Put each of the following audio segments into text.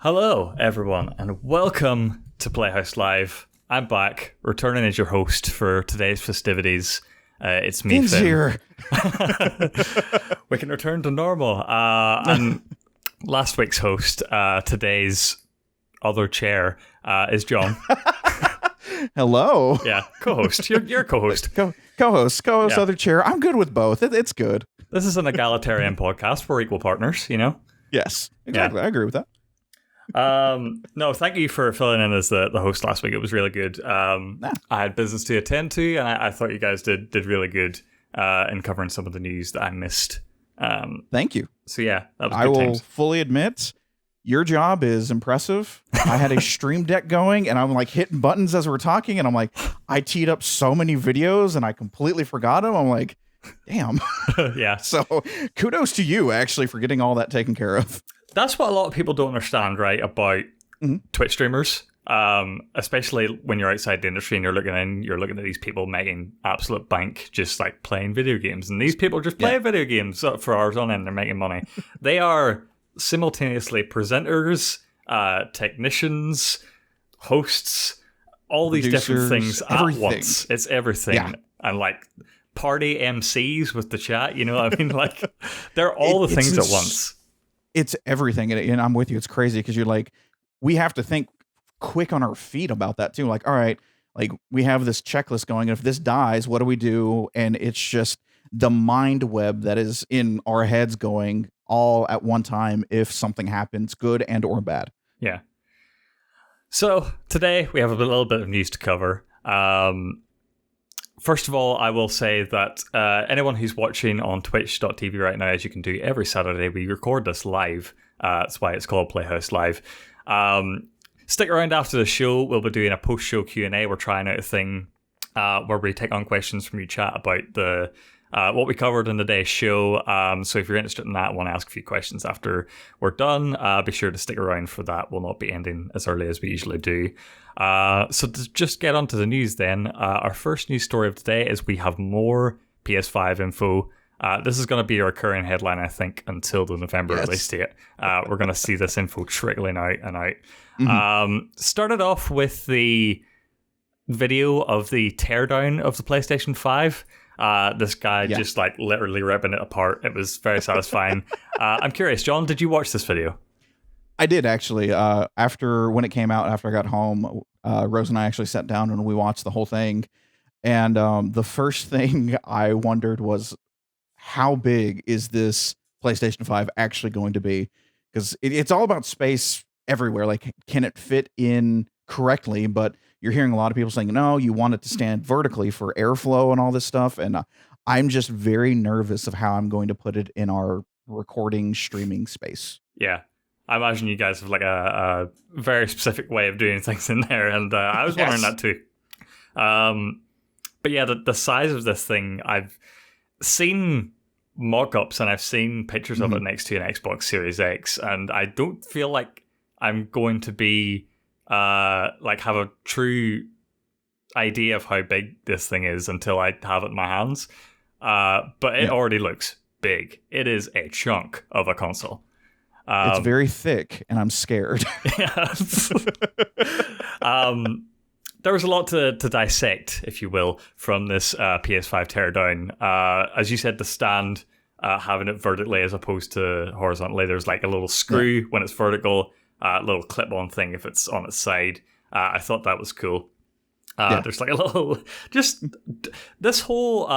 Hello, everyone, and welcome to Playhouse Live. I'm back, returning as your host for today's festivities. It's me, Finn's Finn. here. We can return to normal. And last week's host, today's other chair, is John. Hello. Yeah, co-host. You're co-host. Co-host, Yeah. other chair. I'm good with both. It's good. This is an egalitarian podcast. We're equal partners, you know? Yes, exactly. I agree with that. No, thank you for filling in as the host last week. It was really good. I had business to attend to, and I thought you guys did really good in covering some of the news that I missed. Thank you. So yeah, that was I good will times. fully admit, your job is impressive. I had a stream deck going, and I'm like hitting buttons as we're talking, and I'm like, I teed up so many videos, and I completely forgot them. I'm like, damn. Yeah. So kudos to you, actually, for getting all that taken care of. That's what a lot of people don't understand, right, about Twitch streamers. Especially when you're outside the industry and you're looking at these people making absolute bank just like playing video games. And these people just play video games for hours on end. They're making money. They are simultaneously presenters, technicians, hosts, all these different things everything. at once. It's everything. Yeah. And like party MCs with the chat, you know what I mean? Like they're all the things at once. It's everything, and I'm with you. It's crazy because you're like, we have to think quick on our feet about that too. Like, all right, like we have this checklist going, and if this dies, what do we do? And it's just the mind web that is in our heads going all at one time if something happens, good and or bad. Yeah. So today we have a little bit of news to cover. First of all, I will say that anyone who's watching on twitch.tv right now, as you can do every Saturday, we record this live. That's why it's called Playhouse Live. Stick around after the show. We'll be doing a post-show Q&A. We're trying out a thing where we take on questions from you chat about the what we covered in the day's show. So if you're interested in that and want to ask a few questions after we're done, be sure to stick around for that. We'll not be ending as early as we usually do. So to just get onto the news then, our first news story of today is we have more PS5 info. This is going to be a recurring headline, I think, until the November release date. We're going to see this info trickling out and out. Started off with the video of the teardown of the PlayStation 5. This guy just like literally ripping it apart. It was very satisfying. I'm curious, John, did you watch this video? I did actually. When it came out, after I got home, Rose and I actually sat down and we watched the whole thing. And the first thing I wondered was, how big is this PlayStation 5 actually going to be? Because it's all about space everywhere. Like, can it fit in correctly? But you're hearing a lot of people saying, no, you want it to stand vertically for airflow and all this stuff. And I'm just very nervous of how I'm going to put it in our recording streaming space. Yeah. I imagine you guys have like a very specific way of doing things in there. And I was wondering that too. But yeah, the size of this thing, I've seen mock-ups and I've seen pictures of it next to an Xbox Series X, and I don't feel like I'm going to be have a true idea of how big this thing is until I have it in my hands. But it already looks big. It is a chunk of a console. It's very thick, and I'm scared. There was a lot to dissect, if you will, from this PS5 teardown. As you said, the stand, having it vertically as opposed to horizontally, there's like a little screw when it's vertical, a little clip-on thing if it's on its side. I thought that was cool. There's like a little... Just this whole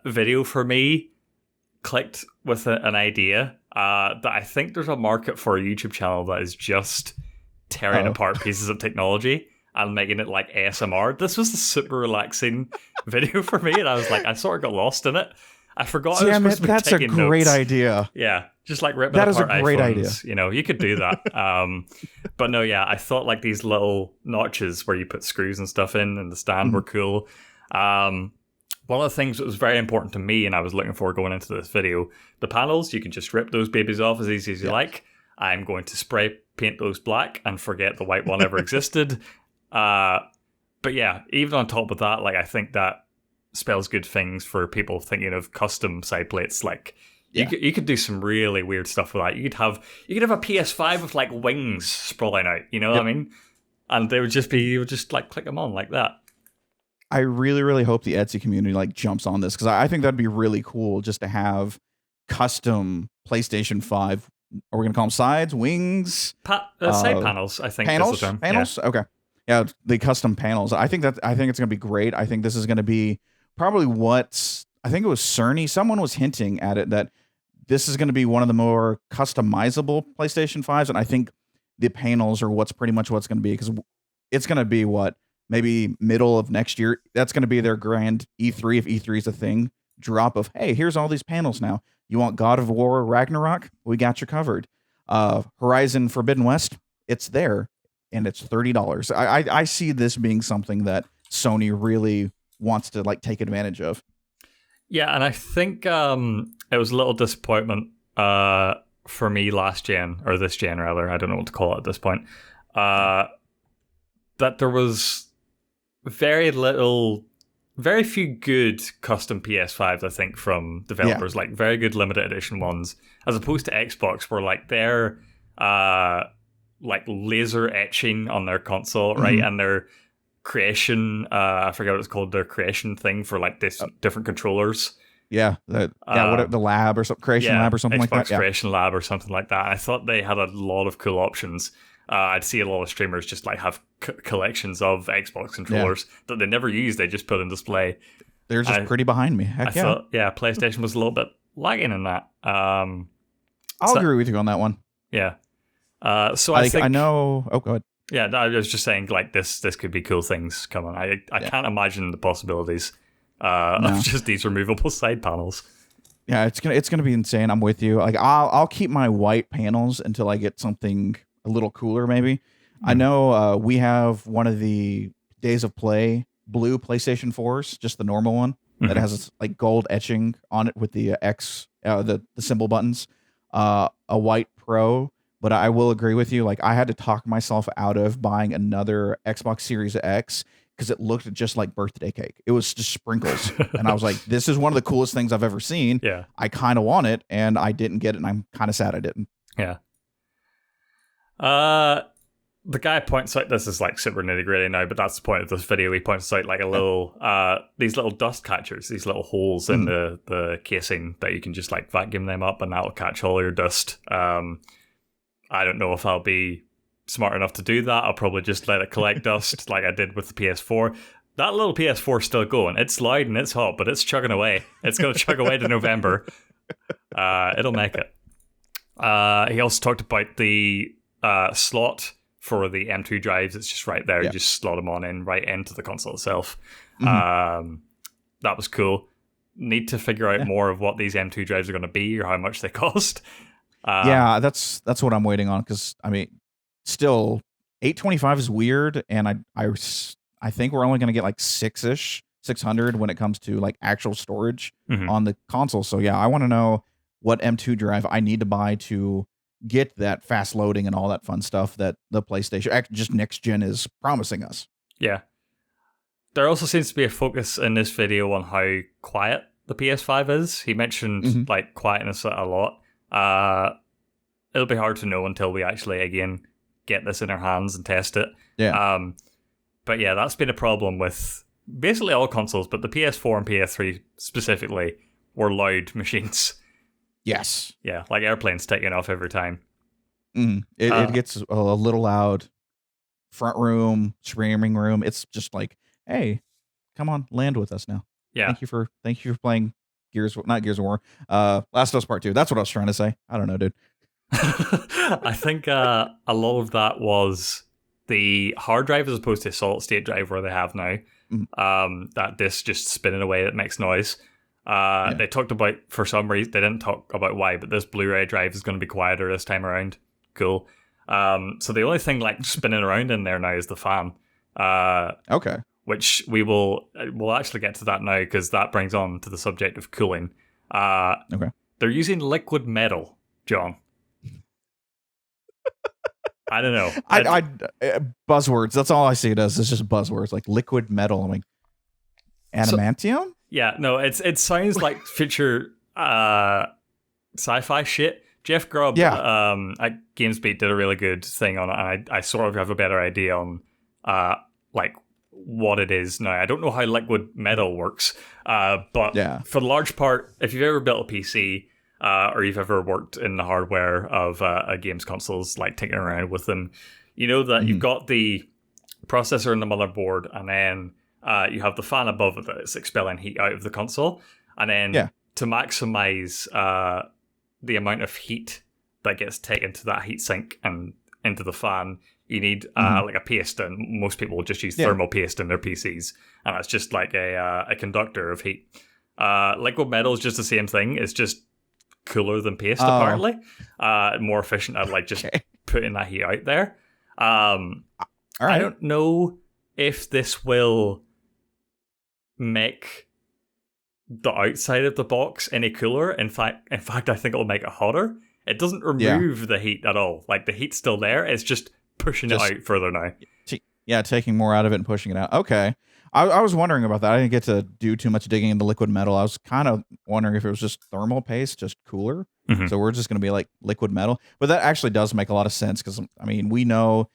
video for me clicked with an idea that I think there's a market for a YouTube channel that is just tearing apart pieces of technology and making it like ASMR. This was a super relaxing video for me, and I was like, I sort of got lost in it. I forgot I was supposed to be that's a taking great notes. idea. Yeah, just like ripping apart That is a great iPhones. idea. You know, you could do that. But no, yeah, I thought like these little notches where you put screws and stuff in the stand were cool. One of the things that was very important to me, and I was looking for going into this video, the panels, you can just rip those babies off as easy as you like. I'm going to spray paint those black and forget the white one ever existed. But yeah, even on top of that, like I think that spells good things for people thinking of custom side plates. Like Yeah. You could do some really weird stuff with that. You could have a PS5 with like wings sprawling out. You know what I mean? And they would just be, you would just like click them on like that. I really, really hope the Etsy community like jumps on this, because I think that'd be really cool just to have custom PlayStation 5. Are we gonna call them sides, wings, side panels? I think panels. is the term. Panels. Yeah. Okay. Yeah, the custom panels. I think it's gonna be great. I think this is gonna be probably I think it was Cerny. Someone was hinting at it that this is going to be one of the more customizable PlayStation 5s, and I think the panels are pretty much what's going to be, because it's going to be maybe middle of next year. That's going to be their grand E3, if E3 is a thing, drop of, hey, here's all these panels now. You want God of War Ragnarok? We got you covered. Horizon Forbidden West, it's there, and it's $30. I see this being something that Sony really wants to like take advantage of. Yeah, and I think it was a little disappointment for me last gen, or this gen rather, I don't know what to call it at this point, that there was very few good custom PS5s, I think, from developers, like very good limited edition ones, as opposed to Xbox, where like they're like laser etching on their console, right? And their creation, I forget what it's called, their creation thing for like this different controllers. Yeah, the lab or something, creation lab or something Xbox like that. Creation Lab or something like that. I thought they had a lot of cool options. I'd see a lot of streamers just like have collections of Xbox controllers that they never use. They just put in display. They're just pretty behind me. Heck I thought, PlayStation was a little bit lagging in that. I'll agree with you on that one. Yeah. So I think I know. Oh, go ahead. Yeah, I was just saying, like this could be cool things coming. I can't imagine the possibilities of just these removable side panels. Yeah, it's gonna be insane. I'm with you. Like I'll keep my white panels until I get something a little cooler, maybe. I know we have one of the Days of Play blue PlayStation 4s, just the normal one that has like gold etching on it with the X, the symbol buttons. A white Pro. But I will agree with you. Like I had to talk myself out of buying another Xbox Series X because it looked just like birthday cake. It was just sprinkles. And I was like, this is one of the coolest things I've ever seen. Yeah. I kind of want it, and I didn't get it, and I'm kind of sad I didn't. Yeah. The guy points out, this is like super nitty gritty now, but that's the point of this video. He points out like a little, these little dust catchers, these little holes in the casing that you can just like vacuum them up, and that'll catch all your dust. I don't know if I'll be smart enough to do that. I'll probably just let it collect dust like I did with the PS4. That little PS4 is still going. It's loud and it's hot, but it's chugging away. It's going to chug away to November. It'll make it. He also talked about the slot for the M2 drives. It's just right there. You just slot them right into the console itself. That was cool. Need to figure out more of what these M2 drives are going to be or how much they cost. Yeah, that's what I'm waiting on, because I mean, still 825 is weird, and I think we're only going to get like 600 when it comes to like actual storage on the console. So yeah, I want to know what M2 drive I need to buy to get that fast loading and all that fun stuff that the PlayStation, just next gen, is promising us. Yeah. There also seems to be a focus in this video on how quiet the PS5 is. He mentioned like quietness a lot. It'll be hard to know until we actually again get this in our hands and test it. But yeah, that's been a problem with basically all consoles, but the PS4 and PS3 specifically were loud machines. Yes. Yeah, like airplanes taking off every time. It gets a little loud. Front room, streaming room. It's just like, hey, come on, land with us now. Yeah. Thank you for playing not Gears of War. Last of Us Part 2. That's what I was trying to say. I don't know, dude. I think a lot of that was the hard drive as opposed to solid state drive where they have now. That disk just spinning away that makes noise. They talked about, for some reason, they didn't talk about why, but this Blu-ray drive is going to be quieter this time around. Cool. So the only thing like spinning around in there now is the fan. Okay. Which we'll actually get to that now, because that brings on to the subject of cooling. Okay. They're using liquid metal, John. I don't know. I buzzwords. That's all I see it as. It's just buzzwords, like liquid metal. I'm like, adamantium? Yeah, no, it sounds like future sci-fi shit. Jeff Grubb at GamesBeat did a really good thing on it, and I sort of have a better idea on like what it is now. I don't know how liquid metal works, but for the large part, if you've ever built a PC or you've ever worked in the hardware of a games consoles, like tinkering around with them, you know that you've got the processor and the motherboard, and then you have the fan above it that's expelling heat out of the console, and then to maximize the amount of heat that gets taken to that heatsink and into the fan, you need like a paste, and most people will just use thermal paste in their PCs, and that's just like a conductor of heat. Liquid metal is just the same thing. It's just cooler than paste, apparently. More efficient at like just putting that heat out there. All right. I don't know if this will make the outside of the box any cooler. In fact, I think it'll make it hotter. It doesn't remove the heat at all. Like, the heat's still there. It's just pushing it out further now. Taking more out of it and pushing it out. Okay. I was wondering about that. I didn't get to do too much digging into liquid metal. I was kind of wondering if it was just thermal paste, just cooler. So we're just going to be like liquid metal. But that actually does make a lot of sense because, I mean, we know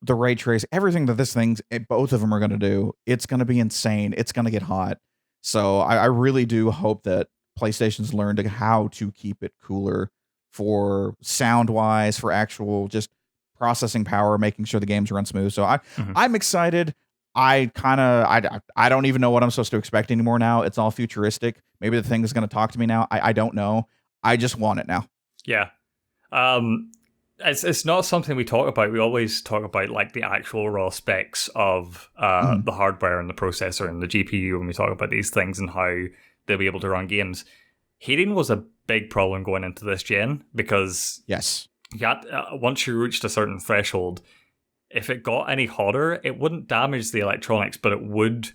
the ray trace, everything that both of them are going to do, it's going to be insane. It's going to get hot. So I really do hope that PlayStation's learned how to keep it cooler for sound-wise, for actual just processing power, making sure the games run smooth. So I'm excited. I don't even know what I'm supposed to expect anymore now. It's all futuristic. Maybe the thing is going to talk to me now. I don't know. I just want it now. Yeah. It's not something we talk about. We always talk about like the actual raw specs of the hardware and the processor and the GPU when we talk about these things and how they'll be able to run games. Heating was a big problem going into this gen because once you reached a certain threshold, if it got any hotter, it wouldn't damage the electronics, but it would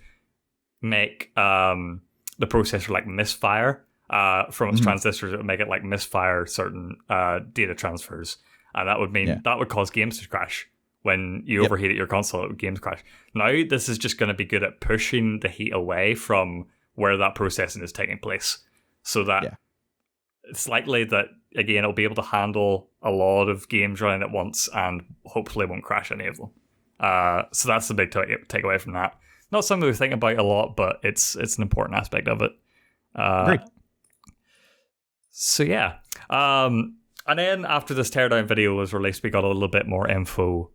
make the processor like misfire from its transistors. It would make it like misfire certain data transfers. And that would mean that would cause games to crash. When you overheat your console, games crash. Now, this is just going to be good at pushing the heat away from where that processing is taking place. So that it's likely that, again, it'll be able to handle a lot of games running at once and hopefully won't crash any of them. So that's the big takeaway from that. Not something we think about a lot, but it's an important aspect of it. Great. So, yeah. And then after this teardown video was released, we got a little bit more info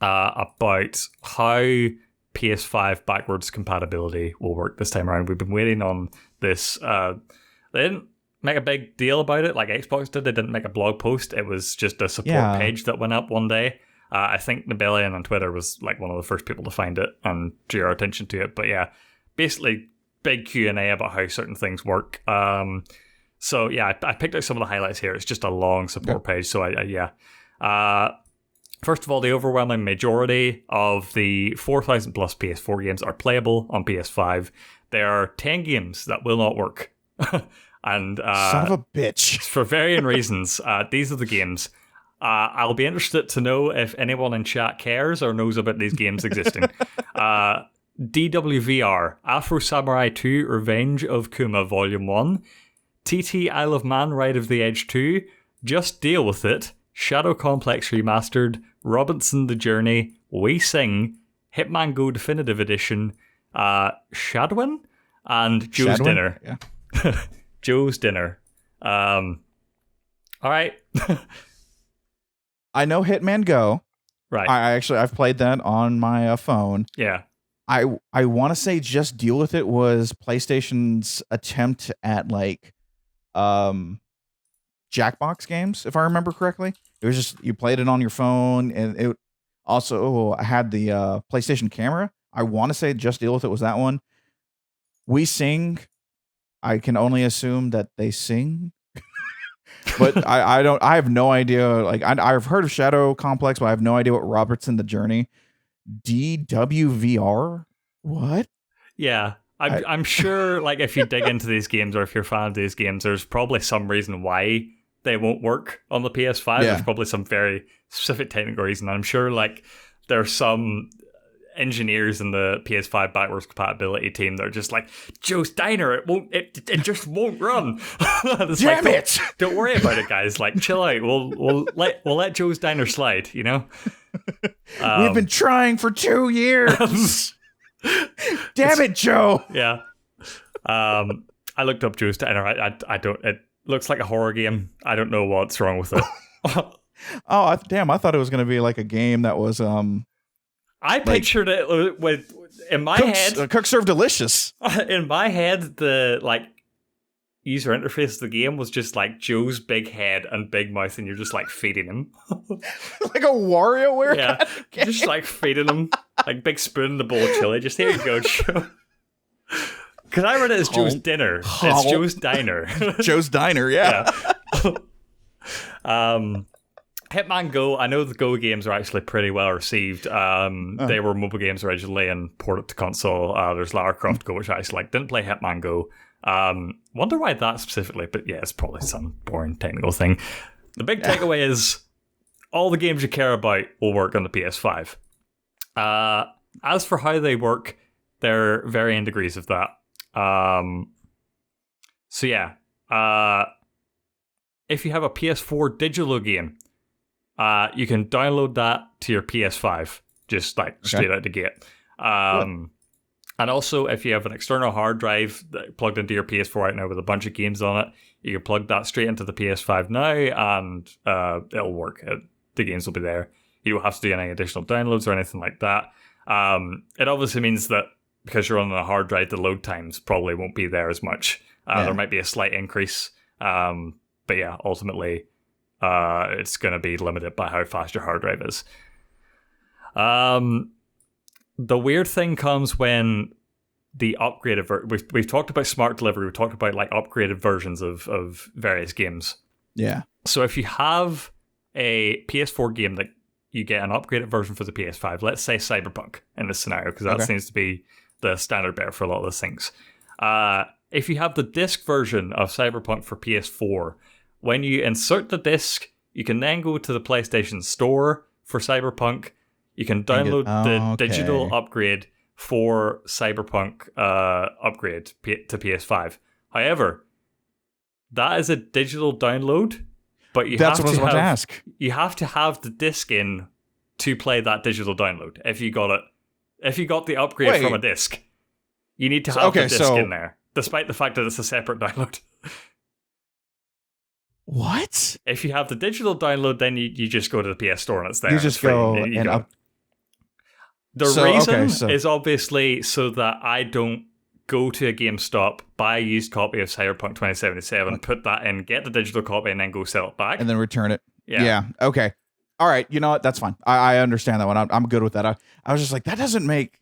about how PS5 backwards compatibility will work this time around. We've been waiting on this. They didn't make a big deal about it like Xbox did. They didn't make a blog post. It was just a support page that went up one day. I think Nibelian on Twitter was like one of the first people to find it and draw our attention to it. But yeah, basically big Q&A about how certain things work. So yeah, I picked out some of the highlights here. It's just a long support page. So first of all, the overwhelming majority of the 4,000 plus PS4 games are playable on PS5. There are 10 games that will not work. And son of a bitch. For varying reasons, these are the games. I'll be interested to know if anyone in chat cares or knows about these games existing. DWVR, Afro Samurai 2, Revenge of Kuma Volume 1, TT Isle of Man Ride of the Edge 2, Just Deal With It, Shadow Complex Remastered, Robinson the Journey, We Sing, Hitman Go Definitive Edition, Shadwin, and Joe's Dinner. Yeah. Joe's Dinner. All right. I know Hitman Go. Right. I've played that on my phone. Yeah. I want to say Just Deal With It was PlayStation's attempt at like Jackbox games, if I remember correctly. It was just you played it on your phone, and it also had the PlayStation camera. I want to say Just Deal With It was that one. We Sing. I can only assume that they sing, but I don't. I have no idea. Like I've heard of Shadow Complex, but I have no idea what Robertson the Journey. DWVR. What? Yeah. I'm sure, like, if you dig into these games or if you're a fan of these games, there's probably some reason why they won't work on the PS5. There's probably some very specific technical reason. I'm sure, like, there's some engineers in the PS5 backwards compatibility team. They're just like, Joe's Diner, it just won't run. Damn it! Don't worry about it, guys. Like, chill out. We'll let Joe's Diner slide. You know. We've been trying for 2 years. Damn it, Joe. Yeah. I looked up Joe's Diner. I don't. It looks like a horror game. I don't know what's wrong with it. Damn! I thought it was going to be like a game that was I pictured it with in my head. Cook Serve Delicious. In my head, the like user interface of the game was just like Joe's big head and big mouth, and you're just like feeding him, like a WarioWare. Yeah, kind of just like feeding him, like big spoon in the bowl of chili. Just here you go, Joe. Because I read it as Joe's Dinner. It's Joe's Diner. Joe's Diner. Yeah. Hitman Go, I know the Go games are actually pretty well received. They were mobile games originally and ported to console. There's Lara Croft Go, which I actually like. Didn't play Hitman Go. Wonder why that specifically, but yeah, it's probably some boring technical thing. The big takeaway is all the games you care about will work on the PS5. As for how they work, there are varying degrees of that. So yeah, if you have a PS4 digital game, you can download that to your PS5, just like straight out the gate. And also, if you have an external hard drive that plugged into your PS4 right now with a bunch of games on it, you can plug that straight into the PS5 now, and it'll work. The games will be there. You don't have to do any additional downloads or anything like that. It obviously means that because you're on a hard drive, the load times probably won't be there as much. There might be a slight increase. But yeah, ultimately, it's going to be limited by how fast your hard drive is. The weird thing comes when the upgraded we've talked about smart delivery. We've talked about like upgraded versions of various games. Yeah. So if you have a PS4 game that you get an upgraded version for the PS5, let's say Cyberpunk in this scenario, because that seems to be the standard bearer for a lot of those things. If you have the disc version of Cyberpunk for PS4, when you insert the disc, you can then go to the PlayStation Store for Cyberpunk. You can download the digital upgrade for Cyberpunk upgrade to PS5. However, that is a digital download, but you have to have the disc in to play that digital download. If you got the upgrade from a disc, you need to have the disc in there, despite the fact that it's a separate download. What? If you have the digital download, then you just go to the PS Store and it's there. You just go and up. The reason is obviously so that I don't go to a GameStop, buy a used copy of Cyberpunk 2077, put that in, get the digital copy, and then go sell it back. And then return it. Yeah. Okay. All right. You know what? That's fine. I understand that one. I'm good with that. I was just like, that doesn't make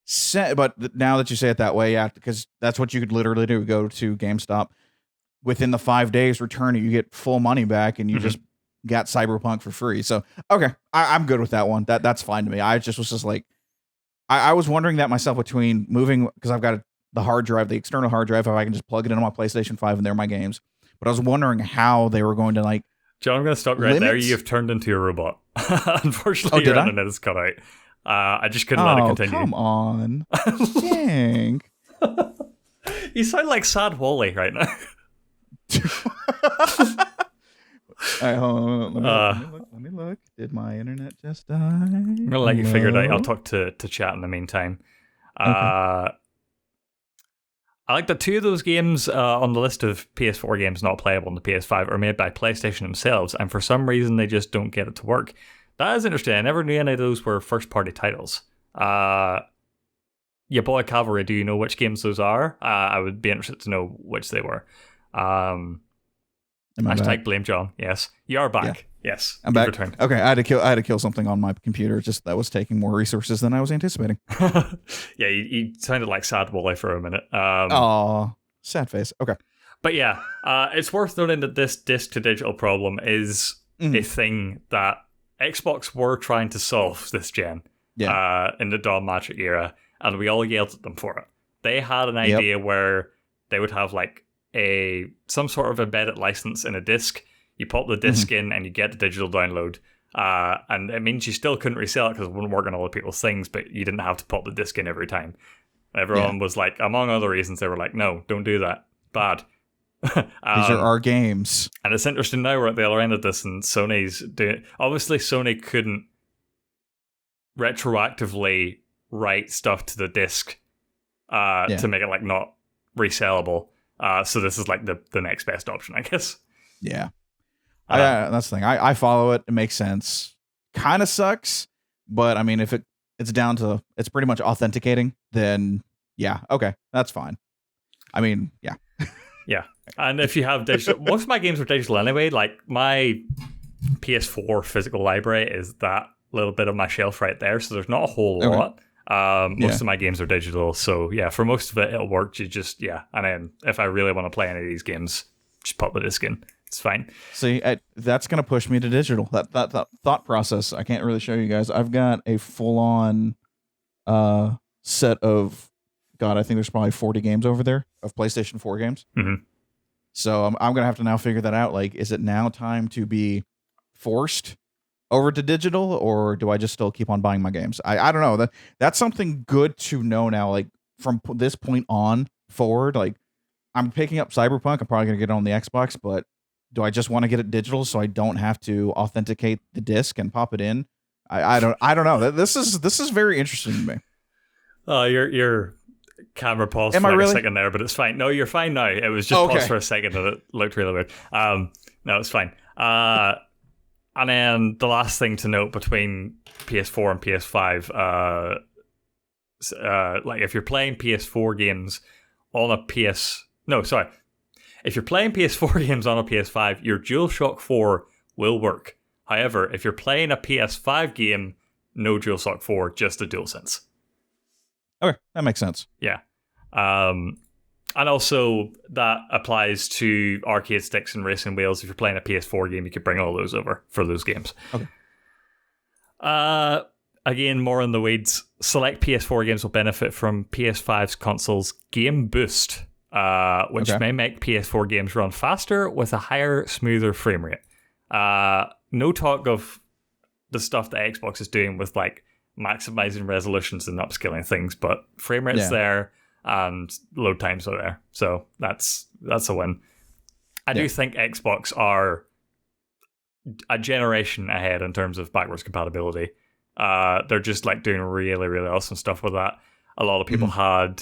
sense. But now that you say it that way, yeah, because that's what you could literally do. Go to GameStop. Within the 5 days, return it. You get full money back, and you just got Cyberpunk for free. So, okay. I'm good with that one. That's fine to me. I just was just like, I was wondering that myself between moving, because I've got the hard drive, the external hard drive, if I can just plug it into my PlayStation 5 and there are my games. But I was wondering how they were going to like. John, I'm going to stop right there. You have turned into a robot. Unfortunately, your internet is cut out. I just couldn't let it continue. Come on. Dang. You sound like Sad Wally right now. All right, hold on. Let me look. Did my internet just die? I'm going to let you figure it out. I'll talk to chat in the meantime. Okay. I like that two of those games on the list of PS4 games not playable on the PS5 are made by PlayStation themselves, and for some reason they just don't get it to work. That is interesting. I never knew any of those were first-party titles. Your boy Cavalry, do you know which games those are? I would be interested to know which they were. Hashtag blame John. Yes, you are back. Yeah. Yes, I'm back. Returned. Okay, I had to kill something on my computer. Just that was taking more resources than I was anticipating. Yeah, you sounded like Sad Wally for a minute. Sad face. Okay, but yeah, it's worth noting that this disc to digital problem is a thing that Xbox were trying to solve this gen. Yeah. In the Dawn Magic era, and we all yelled at them for it. They had an idea where they would have like some sort of embedded license in a disc. You pop the disc in and you get the digital download. And it means you still couldn't resell it because it wouldn't work on other people's things, but you didn't have to pop the disc in every time. Everyone was like, among other reasons, they were like, no, don't do that. Bad. These are our games. And it's interesting now we're at the other end of this, and Sony's doing. Obviously, Sony couldn't retroactively write stuff to the disc to make it like not resellable. So this is like the next best option, I guess. Yeah. That's the thing. I follow it. It makes sense. Kind of sucks, but I mean, if it's down to it's pretty much authenticating, then yeah, okay, that's fine. I mean, yeah. Yeah. And if you have digital, most of my games are digital anyway. Like my PS4 physical library is that little bit of my shelf right there, so there's not a whole lot. Most of my games are digital, so yeah, for most of it, it'll work. You just, and then if I really want to play any of these games, just pop the disc in. It's fine. See, that's going to push me to digital. That thought process, I can't really show you guys. I've got a full-on set of, God, I think there's probably 40 games over there of PlayStation 4 games. Mm-hmm. So I'm going to have to now figure that out. Like, is it now time to be forced over to digital, or do I just still keep on buying my games? I don't know. That's something good to know now. Like, from this point on forward, like, I'm picking up Cyberpunk. I'm probably going to get it on the Xbox, but do I just want to get it digital so I don't have to authenticate the disc and pop it in? I don't know. This is very interesting to me. Oh, your camera paused for a second there, but it's fine. No, you're fine now. It was just paused for a second and it looked really weird. No, it's fine. And then the last thing to note between PS4 and PS5, like if you're playing PS4 games on a if you're playing PS4 games on a PS5, your DualShock 4 will work. However, if you're playing a PS5 game, no DualShock 4, just a DualSense. Okay, that makes sense. Yeah. And also, that applies to arcade sticks and racing wheels. If you're playing a PS4 game, you could bring all those over for those games. Okay. Again, more in the weeds. Select PS4 games will benefit from PS5's console's Game Boost, which may make PS4 games run faster with a higher, smoother frame rate. No talk of the stuff that Xbox is doing with like maximizing resolutions and upscaling things, but frame rate's there and load times are there, so that's a win. I do think Xbox are a generation ahead in terms of backwards compatibility. They're just like doing really, really awesome stuff with that. A lot of people had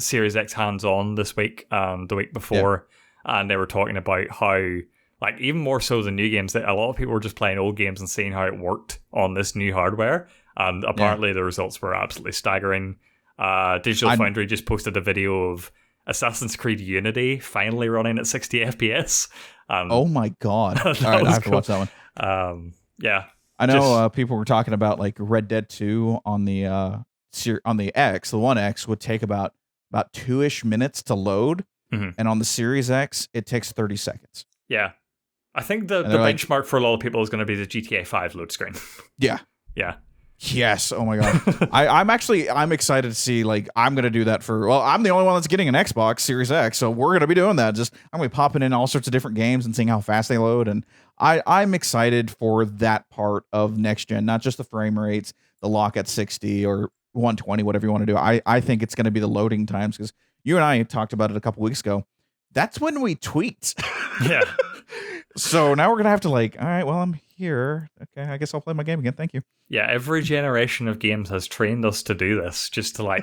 Series X hands-on this week and the week before, and they were talking about how, like, even more so than new games, that a lot of people were just playing old games and seeing how it worked on this new hardware, and apparently the results were absolutely staggering. Digital Foundry just posted a video of Assassin's Creed Unity finally running at 60 FPS. Oh my god! All right, I have to watch that one. Yeah, I know people were talking about like Red Dead 2 on the X. The One X would take about 2-ish minutes to load, and on the Series X it takes 30 seconds. Yeah, I think the benchmark for a lot of people is going to be the GTA 5 load screen. Yeah. Yes. Oh my god. I'm excited to see, like, I'm gonna do that I'm the only one that's getting an Xbox Series X, so we're gonna be doing that. I'm gonna be popping in all sorts of different games and seeing how fast they load, and I'm excited for that part of next gen, not just the frame rates, the lock at 60 or 120, whatever you want to do. I think it's gonna be the loading times, because you and I talked about it a couple weeks ago. That's when we tweaked. Yeah. So now we're gonna have to, like, all right, well, I'm here. Okay, I guess I'll play my game again. Thank you. Yeah, every generation of games has trained us to do this, just to like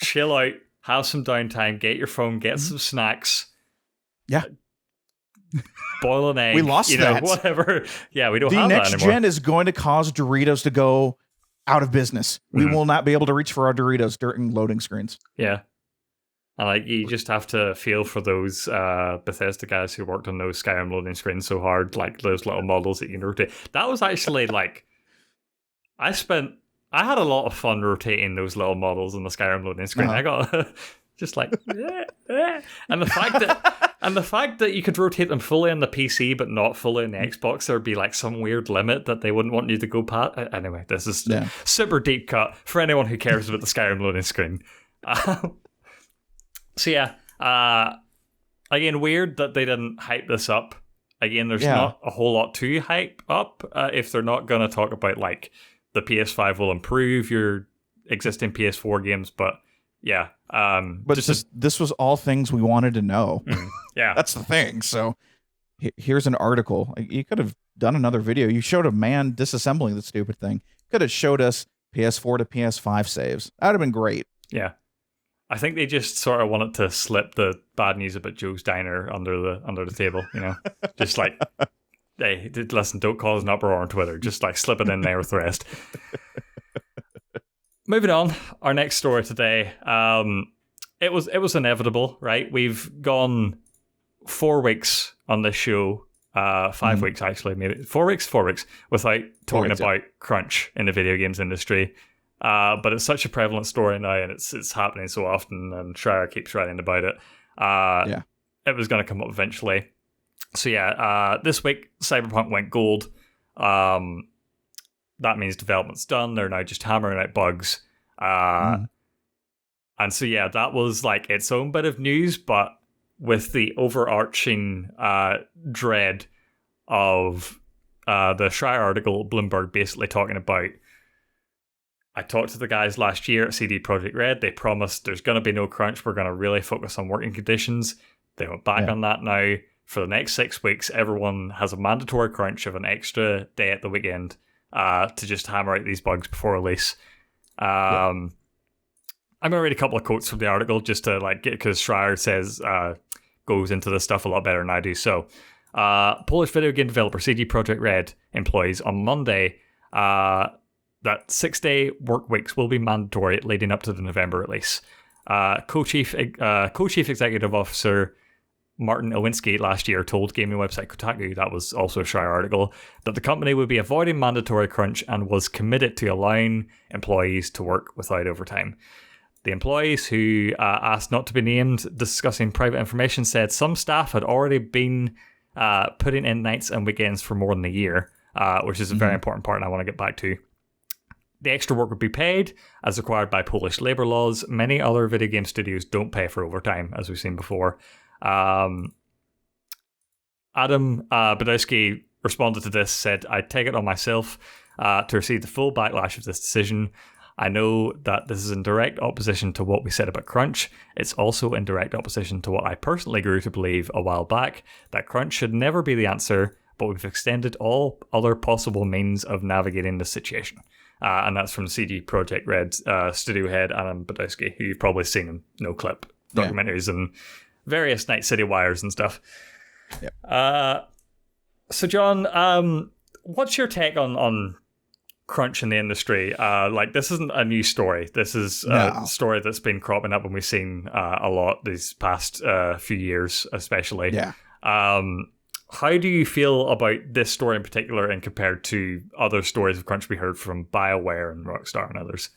chill out, have some downtime, get your phone, get some snacks. Yeah. Boil an egg. We lost that. Whatever. Yeah, we don't have that anymore. The next gen is going to cause Doritos to go out of business. We will not be able to reach for our Doritos during loading screens. Yeah. And like, you just have to feel for those Bethesda guys who worked on those Skyrim loading screens so hard, like those little models that you can rotate. That was actually like, I had a lot of fun rotating those little models on the Skyrim loading screen. I got just like, and the fact that you could rotate them fully on the PC but not fully on the Xbox, there'd be like some weird limit that they wouldn't want you to go past. Anyway, this is super deep cut for anyone who cares about the Skyrim loading screen. So yeah, again, weird that they didn't hype this up again, there's Yeah. not a whole lot to hype up if they're not going to talk about like the PS5 will improve your existing PS4 games. But yeah, But this was all things we wanted to know. Yeah, that's the thing. So here's an article. You could have done another video. You showed a man disassembling the stupid thing. Could have showed us PS4 to PS5 saves. That would have been great. Yeah. I think they just sort of wanted to slip the bad news about Joe's Diner under the table, you know? Just like, hey, listen, don't cause an uproar on Twitter. Just like slip it in there with the rest. Moving on, our next story today. It was inevitable, right? We've gone 4 weeks on this show, 5 weeks actually, maybe 4 weeks, without talking about crunch in the video games industry. But it's such a prevalent story now, and it's happening so often, and Schreier keeps writing about it. It was going to come up eventually. So yeah, this week Cyberpunk went gold. That means development's done. They're now just hammering out bugs. And so yeah, that was like its own bit of news, but with the overarching dread of the Schreier article, Bloomberg basically talking about, I talked to the guys last year at CD Projekt Red. They promised there's going to be no crunch. We're going to really focus on working conditions. They went back on that now. For the next 6 weeks, everyone has a mandatory crunch of an extra day at the weekend to just hammer out these bugs before release. I'm going to read a couple of quotes from the article just to like get, because Schreier says goes into this stuff a lot better than I do. So, Polish video game developer CD Projekt Red employs on Monday that 6-day work weeks will be mandatory leading up to the November release. Co-chief executive officer Martin Owinski last year told gaming website Kotaku, that was also a Schreier article, that the company would be avoiding mandatory crunch and was committed to allowing employees to work without overtime. The employees who asked not to be named discussing private information said some staff had already been putting in nights and weekends for more than a year, which is a very important part and I want to get back to. The extra work would be paid, as required by Polish labour laws. Many other video game studios don't pay for overtime, as we've seen before. Adam Badowski responded to this, said, I take it on myself to receive the full backlash of this decision. I know that this is in direct opposition to what we said about crunch. It's also in direct opposition to what I personally grew to believe a while back, that crunch should never be the answer, but we've extended all other possible means of navigating the situation. And that's from CD Projekt Red studio head Adam Badowski, who you've probably seen in No Clip documentaries and various Night City Wires and stuff. Yep. So John, what's your take on crunch in the industry? Like, this isn't a new story. This is a story that's been cropping up and we've seen a lot these past few years, especially. Yeah. How do you feel about this story in particular and compared to other stories of crunch we heard from BioWare and Rockstar and others?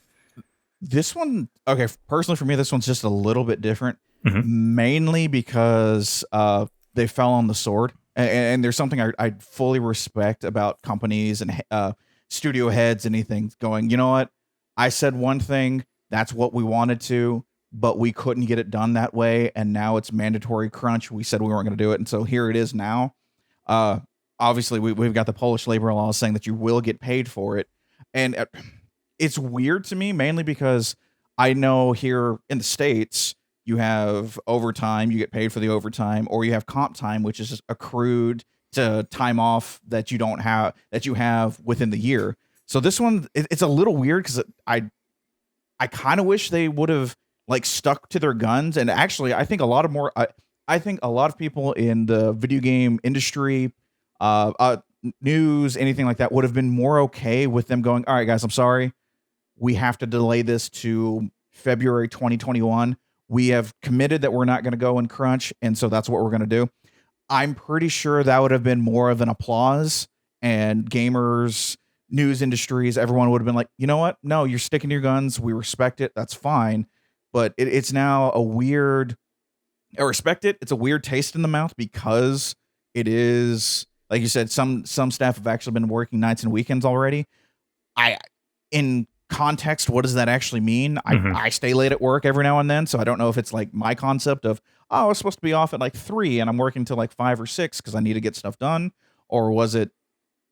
This one, okay, personally for me, this one's just a little bit different, mainly because they fell on the sword. And there's something I fully respect about companies and studio heads, anything going, you know what? I said one thing, that's what we wanted to, but we couldn't get it done that way. And now it's mandatory crunch. We said we weren't going to do it. And so here it is now. Obviously, we've got the Polish labor laws saying that you will get paid for it. And it's weird to me, mainly because I know here in the States, you have overtime, you get paid for the overtime, or you have comp time, which is accrued to time off that you have within the year. So this one, it's a little weird because I kind of wish they would have like stuck to their guns. And actually, I think a lot of people in the video game industry, news, anything like that, would have been more okay with them going, all right, guys, I'm sorry. We have to delay this to February 2021. We have committed that we're not going to go in crunch. And so that's what we're going to do. I'm pretty sure that would have been more of an applause, and gamers, news industries, everyone would have been like, you know what? No, you're sticking to your guns. We respect it. That's fine. But it's now I respect it. It's a weird taste in the mouth because it is, like you said, some staff have actually been working nights and weekends already. In context, what does that actually mean? Mhm. I stay late at work every now and then, so I don't know if it's like my concept of, oh, I was supposed to be off at like 3 and I'm working till like 5 or 6 because I need to get stuff done, or was it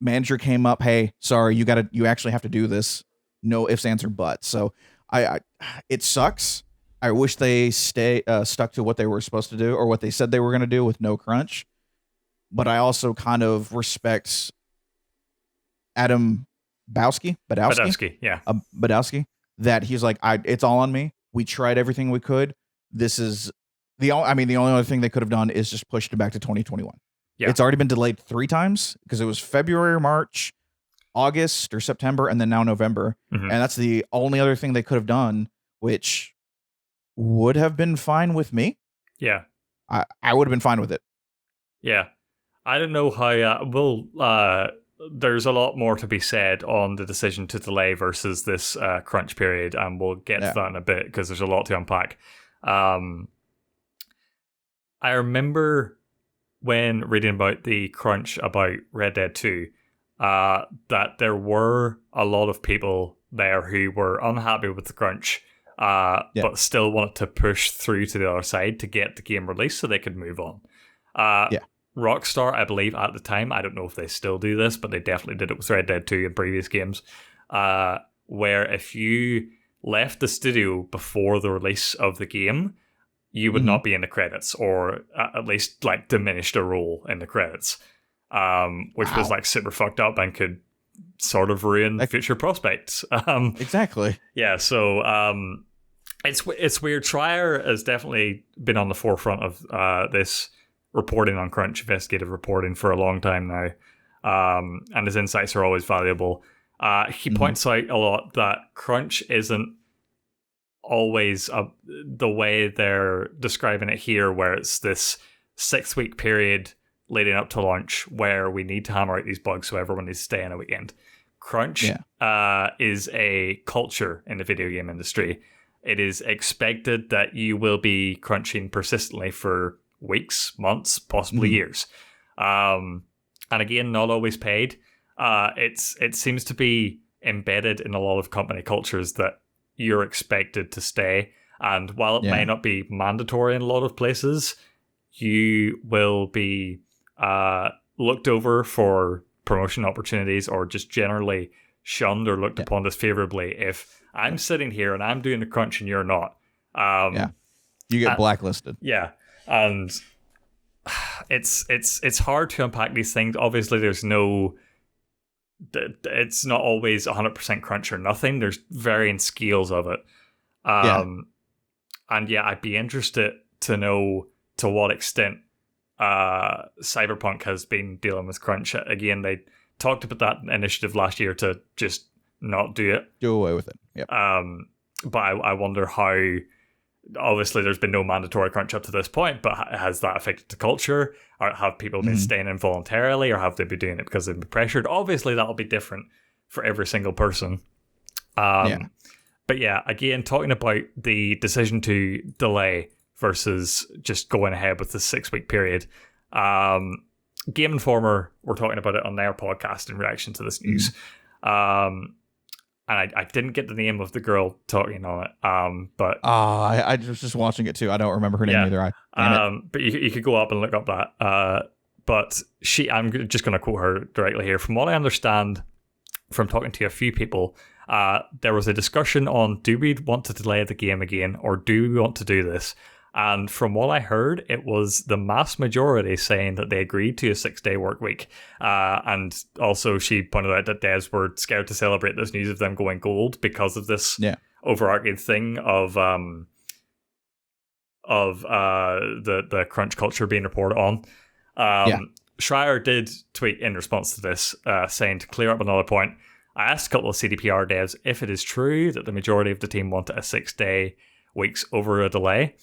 manager came up, hey, sorry, you actually have to do this, no ifs, ands, or buts. So I it sucks. I wish they stuck to what they were supposed to do or what they said they were going to do with no crunch. But I also kind of respect Adam Badowski, yeah. Badowski, that he's like, it's all on me. We tried everything we could. This is the only other thing they could have done is just pushed it back to 2021. Yeah. It's already been delayed 3 times because it was February, March, August, or September, and then now November. Mhm. And that's the only other thing they could have done, which would have been fine with me. Yeah. I would have been fine with it. Yeah. I don't know how, there's a lot more to be said on the decision to delay versus this crunch period, and we'll get to that in a bit because there's a lot to unpack. I remember when reading about the crunch about Red Dead 2, that there were a lot of people there who were unhappy with the crunch, but still wanted to push through to the other side to get the game released so they could move on. Rockstar, I believe at the time, I don't know if they still do this, but they definitely did it with Red Dead 2 in previous games, where if you left the studio before the release of the game, you would not be in the credits, or at least like diminished a role in the credits, which was like super fucked up and could sort of ruin future prospects. Exactly. Yeah, so it's weird. Trier has definitely been on the forefront of this reporting on crunch, investigative reporting, for a long time now, and his insights are always valuable. He points out a lot that crunch isn't always the way they're describing it here, where it's this 6-week period leading up to launch where we need to hammer out these bugs so everyone needs to stay in a weekend. Crunch is a culture in the video game industry. It is expected that you will be crunching persistently for weeks, months, possibly years. And again, not always paid. It seems to be embedded in a lot of company cultures that you're expected to stay. And while it may not be mandatory in a lot of places, you will be looked over for promotion opportunities, or just generally shunned or looked upon disfavorably if I'm sitting here and I'm doing the crunch and you're not. You get blacklisted. Yeah. And it's hard to unpack these things. Obviously, it's not always 100% crunch or nothing. There's varying scales of it. And I'd be interested to know to what extent Cyberpunk has been dealing with crunch. Again, they talked about that initiative last year to just not do it. Do away with it. Yep. But I wonder how. Obviously, there's been no mandatory crunch up to this point, but has that affected the culture? Or have people been staying in voluntarily, or have they been doing it because they've been pressured? Obviously, that'll be different for every single person. But yeah, again, talking about the decision to delay versus just going ahead with the 6-week period. Game Informer were talking about it on their podcast in reaction to this news. And I didn't get the name of the girl talking on it. But I was just watching it too. I don't remember her name either. But you could go up and look up that. But I'm just going to quote her directly here. From what I understand from talking to a few people, there was a discussion on, do we want to delay the game again, or do we want to do this? And from what I heard, it was the mass majority saying that they agreed to a 6-day work week. And also she pointed out that devs were scared to celebrate this news of them going gold because of this overarching thing of the crunch culture being reported on. Schreier did tweet in response to this, saying, to clear up another point, I asked a couple of CDPR devs if it is true that the majority of the team wanted a 6-day weeks over a delay.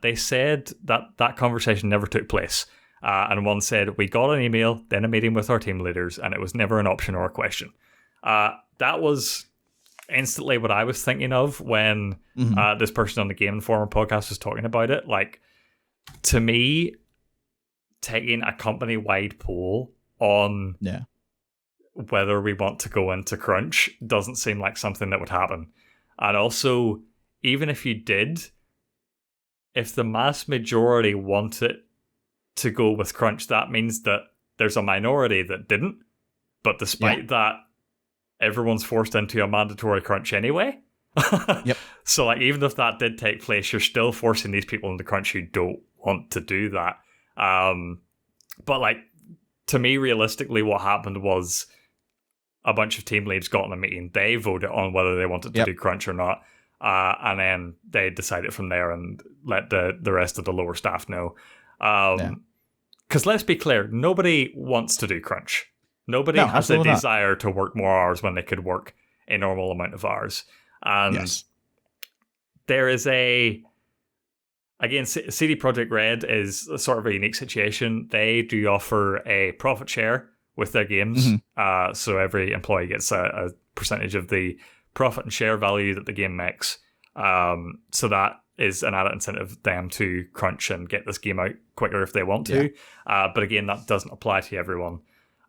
They said that conversation never took place. And one said, we got an email, then a meeting with our team leaders, and it was never an option or a question. That was instantly what I was thinking of when this person on the Game Informer podcast was talking about it. Like, to me, taking a company-wide poll on whether we want to go into crunch doesn't seem like something that would happen. And also, even if you did, if the mass majority wanted to go with crunch, that means that there's a minority that didn't. But despite that, everyone's forced into a mandatory crunch anyway. Yep. So like, even if that did take place, you're still forcing these people into crunch who don't want to do that. But like, to me, realistically, what happened was a bunch of team leads got in a meeting. They voted on whether they wanted to do crunch or not. And then they decided from there and let the rest of the lower staff know. Because let's be clear, nobody wants to do crunch. Nobody has a desire to work more hours when they could work a normal amount of hours. And there is again, CD Projekt Red is sort of a unique situation. They do offer a profit share with their games. So every employee gets a percentage of the profit and share value that the game makes. So that is an added incentive for them to crunch and get this game out quicker if they want to. But again, that doesn't apply to everyone.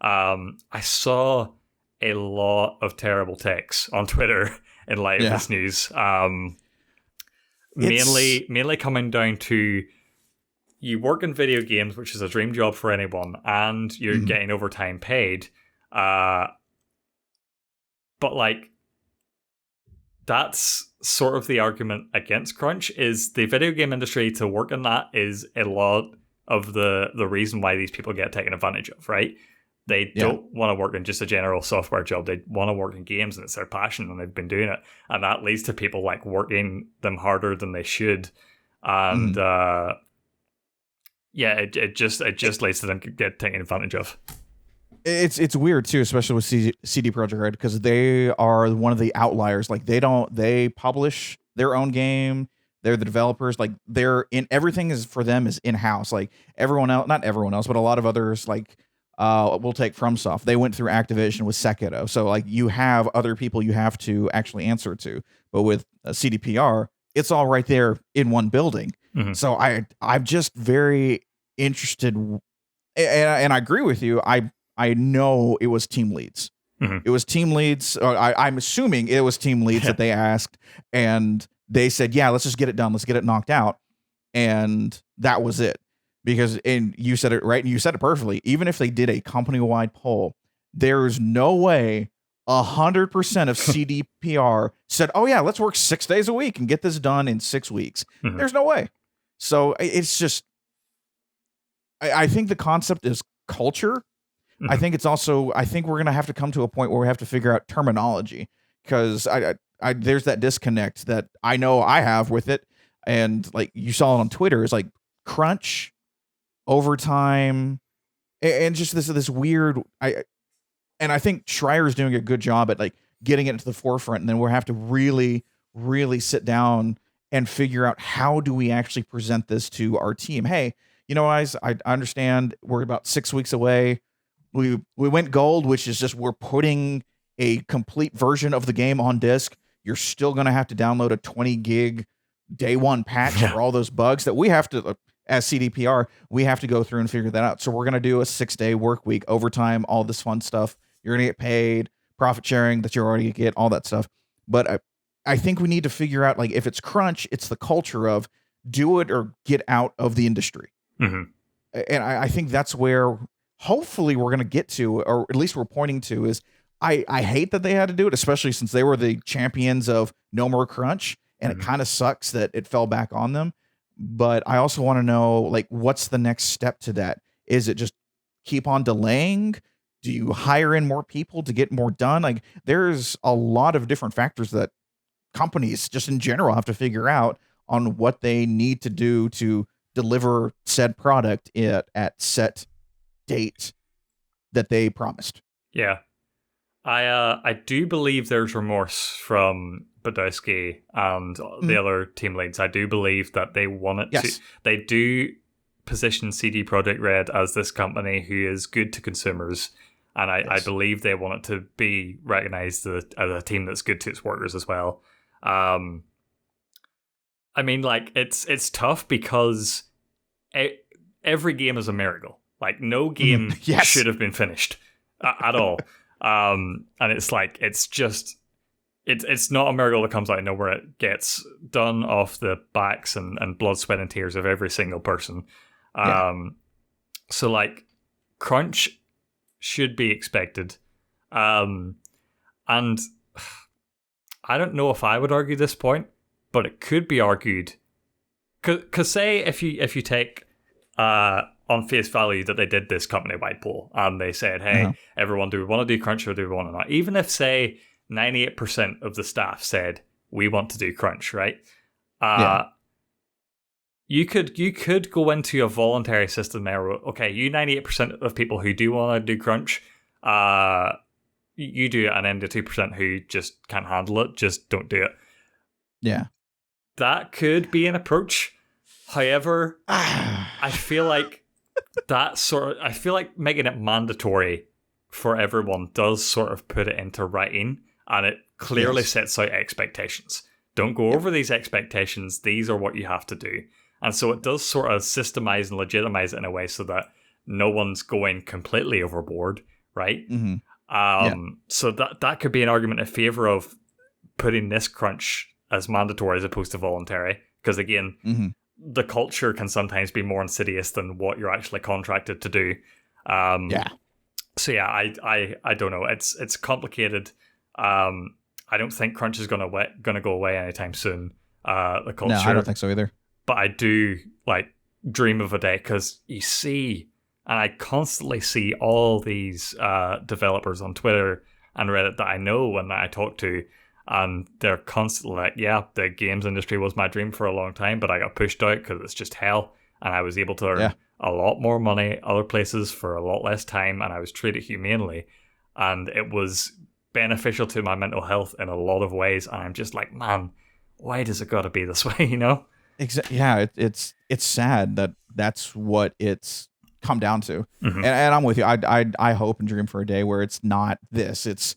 I saw a lot of terrible takes on Twitter in light of this news. Mainly coming down to, you work in video games, which is a dream job for anyone, and you're getting overtime paid. But like, that's sort of the argument against crunch, is the video game industry, to work in that is a lot of the reason why these people get taken advantage of, right? They don't want to work in just a general software job. They want to work in games, and it's their passion, and they've been doing it. And that leads to people like working them harder than they should. And it just leads to them get taken advantage of. It's weird too, especially with CD Projekt Red, because they are one of the outliers. Like, they publish their own game. They're the developers. Like, everything is for them is in house. Like, everyone else, not everyone else, but a lot of others, like, we'll take FromSoft. They went through Activision with Sekiro. So like, you have other people you have to actually answer to. But with CDPR, it's all right there in one building. So I'm just very interested, and I agree with you. I know it was team leads. It was team leads. I'm assuming it was team leads that they asked, and they said, yeah, let's just get it done. Let's get it knocked out. And that was it. Because, and you said it right, and you said it perfectly, even if they did a company-wide poll, there's no way 100% of CDPR said, oh yeah, let's work 6 days a week and get this done in 6 weeks. There's no way. So it's just, I think the concept is culture. I think it's also, I think we're going to have to come to a point where we have to figure out terminology, because I there's that disconnect that I know I have with it. And like you saw it on Twitter, it's like crunch, overtime, and just this weird, I think Schreier's doing a good job at like getting it to the forefront, and then we'll have to really sit down and figure out, how do we actually present this to our team? Hey, you know, guys, I understand we're about 6 weeks away. We went gold, which is just, we're putting a complete version of the game on disk. You're still going to have to download a 20 gig day one patch for all those bugs that we have to, as CDPR, we have to go through and figure that out. So we're going to do a 6-day work week, overtime, all this fun stuff. You're going to get paid, profit sharing that you're already going to get, all that stuff. But I think we need to figure out, like, if it's crunch, it's the culture of do it or get out of the industry. And I think that's where hopefully we're going to get to, or at least we're pointing to, is I hate that they had to do it, especially since they were the champions of no more crunch. And it kind of sucks that it fell back on them. But I also want to know, like, what's the next step to that? Is it just keep on delaying? Do you hire in more people to get more done? Like, there's a lot of different factors that companies just in general have to figure out on what they need to do to deliver said product at set date that they promised. Yeah. I do believe there's remorse from Badowski and the other team leads. I do believe that they want it to. They do position CD Projekt Red as this company who is good to consumers, and I believe they want it to be recognized as a team that's good to its workers as well. I mean, like, it's tough because every game is a miracle. Like, no game should have been finished at all. And it's like, it's not a miracle that comes out of nowhere. It gets done off the backs and blood, sweat, and tears of every single person. So like, crunch should be expected. And I don't know if I would argue this point, but it could be argued. Because say if you take on face value that they did this company-wide poll and they said, hey, everyone, do we want to do crunch or do we want to not? Even if, say, 98% of the staff said, we want to do crunch, right? You could go into a voluntary system there. Okay, you 98% of people who do want to do crunch, you do it, and then the 2% who just can't handle it, just don't do it. Yeah. That could be an approach. However, I feel like making it mandatory for everyone does sort of put it into writing, and it clearly sets out expectations. Don't go over these expectations. These are what you have to do. And so it does sort of systemize and legitimize it in a way so that no one's going completely overboard, right? So that could be an argument in favor of putting this crunch as mandatory as opposed to voluntary. Because again, the culture can sometimes be more insidious than what you're actually contracted to do. So yeah, I don't know. It's complicated. I don't think crunch is gonna go away anytime soon. The culture. No, I don't think so either. But I do like dream of a day, because you see, and I constantly see all these developers on Twitter and Reddit that I know and that I talk to, and they're constantly like, yeah, the games industry was my dream for a long time, but I got pushed out because it's just hell, and I was able to earn a lot more money other places for a lot less time, and I was treated humanely, and it was beneficial to my mental health in a lot of ways, and I'm just like, man, why does it gotta be this way, you know? Yeah, it's sad that that's what it's come down to. And I'm with you. I hope and dream for a day where it's not this. It's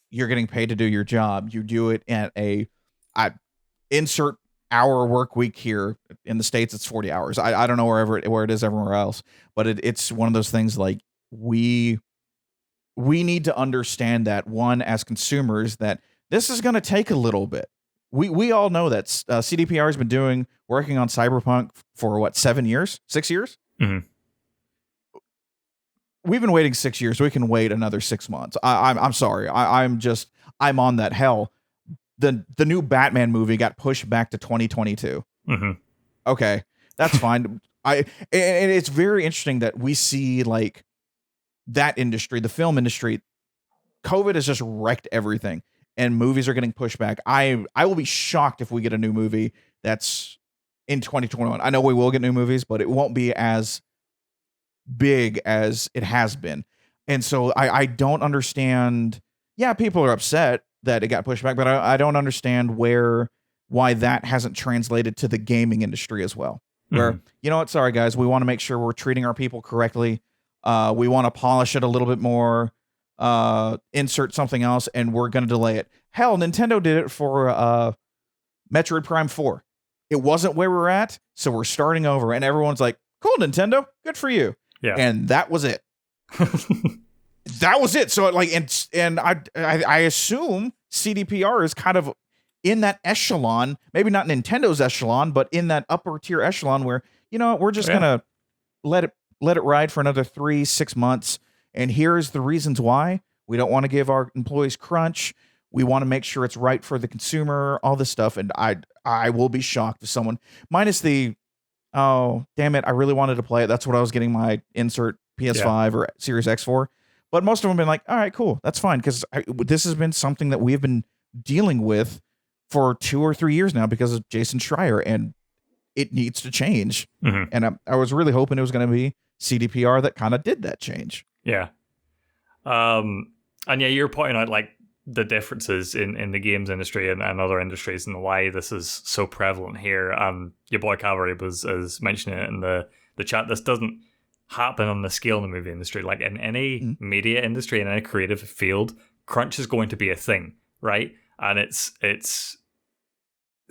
you're getting paid to do your job. You do it at I insert hour work week here in the States. It's 40 hours. I don't know where it is everywhere else, but it's one of those things like we need to understand that, one, as consumers, that this is going to take a little bit. We all know that CDPR has been working on Cyberpunk for what, 6 years? We've been waiting 6 years. We can wait another 6 months. I'm sorry. I'm on that. Hell, the new Batman movie got pushed back to 2022. Okay, that's fine. And it's very interesting that we see like that industry, the film industry. COVID has just wrecked everything, and movies are getting pushed back. I will be shocked if we get a new movie that's in 2021. I know we will get new movies, but it won't be as big as it has been. And so I don't understand. Yeah, people are upset that it got pushed back, but I don't understand why that hasn't translated to the gaming industry as well. Where, you know what, sorry guys, we want to make sure we're treating our people correctly. We want to polish it a little bit more. Insert something else, and we're going to delay it. Hell, Nintendo did it for Metroid Prime 4. It wasn't where we're at, so we're starting over, and everyone's like, cool, Nintendo, good for you. Yeah. And that was it. That was it. So like, and I assume CDPR is kind of in that echelon, maybe not Nintendo's echelon, but in that upper tier echelon where, you know, we're just going to let it ride for another 3-6 months. And here's the reasons why. We don't want to give our employees crunch. We want to make sure it's right for the consumer, all this stuff. And I will be shocked if someone, minus the, oh, damn it, I really wanted to play it. That's what I was getting my insert PS5 or Series X for. But most of them have been like, all right, cool. That's fine. Because this has been something that we have been dealing with for 2 or 3 years now because of Jason Schreier. And it needs to change. And I was really hoping it was going to be CDPR that kind of did that change. Yeah. And yeah, you're pointing out like the differences in the games industry and other industries and why this is so prevalent here. Your boy Cavalry was mentioning it in the chat. This doesn't happen on the scale in the movie industry. Like in any media industry, in any creative field, crunch is going to be a thing, right? And it's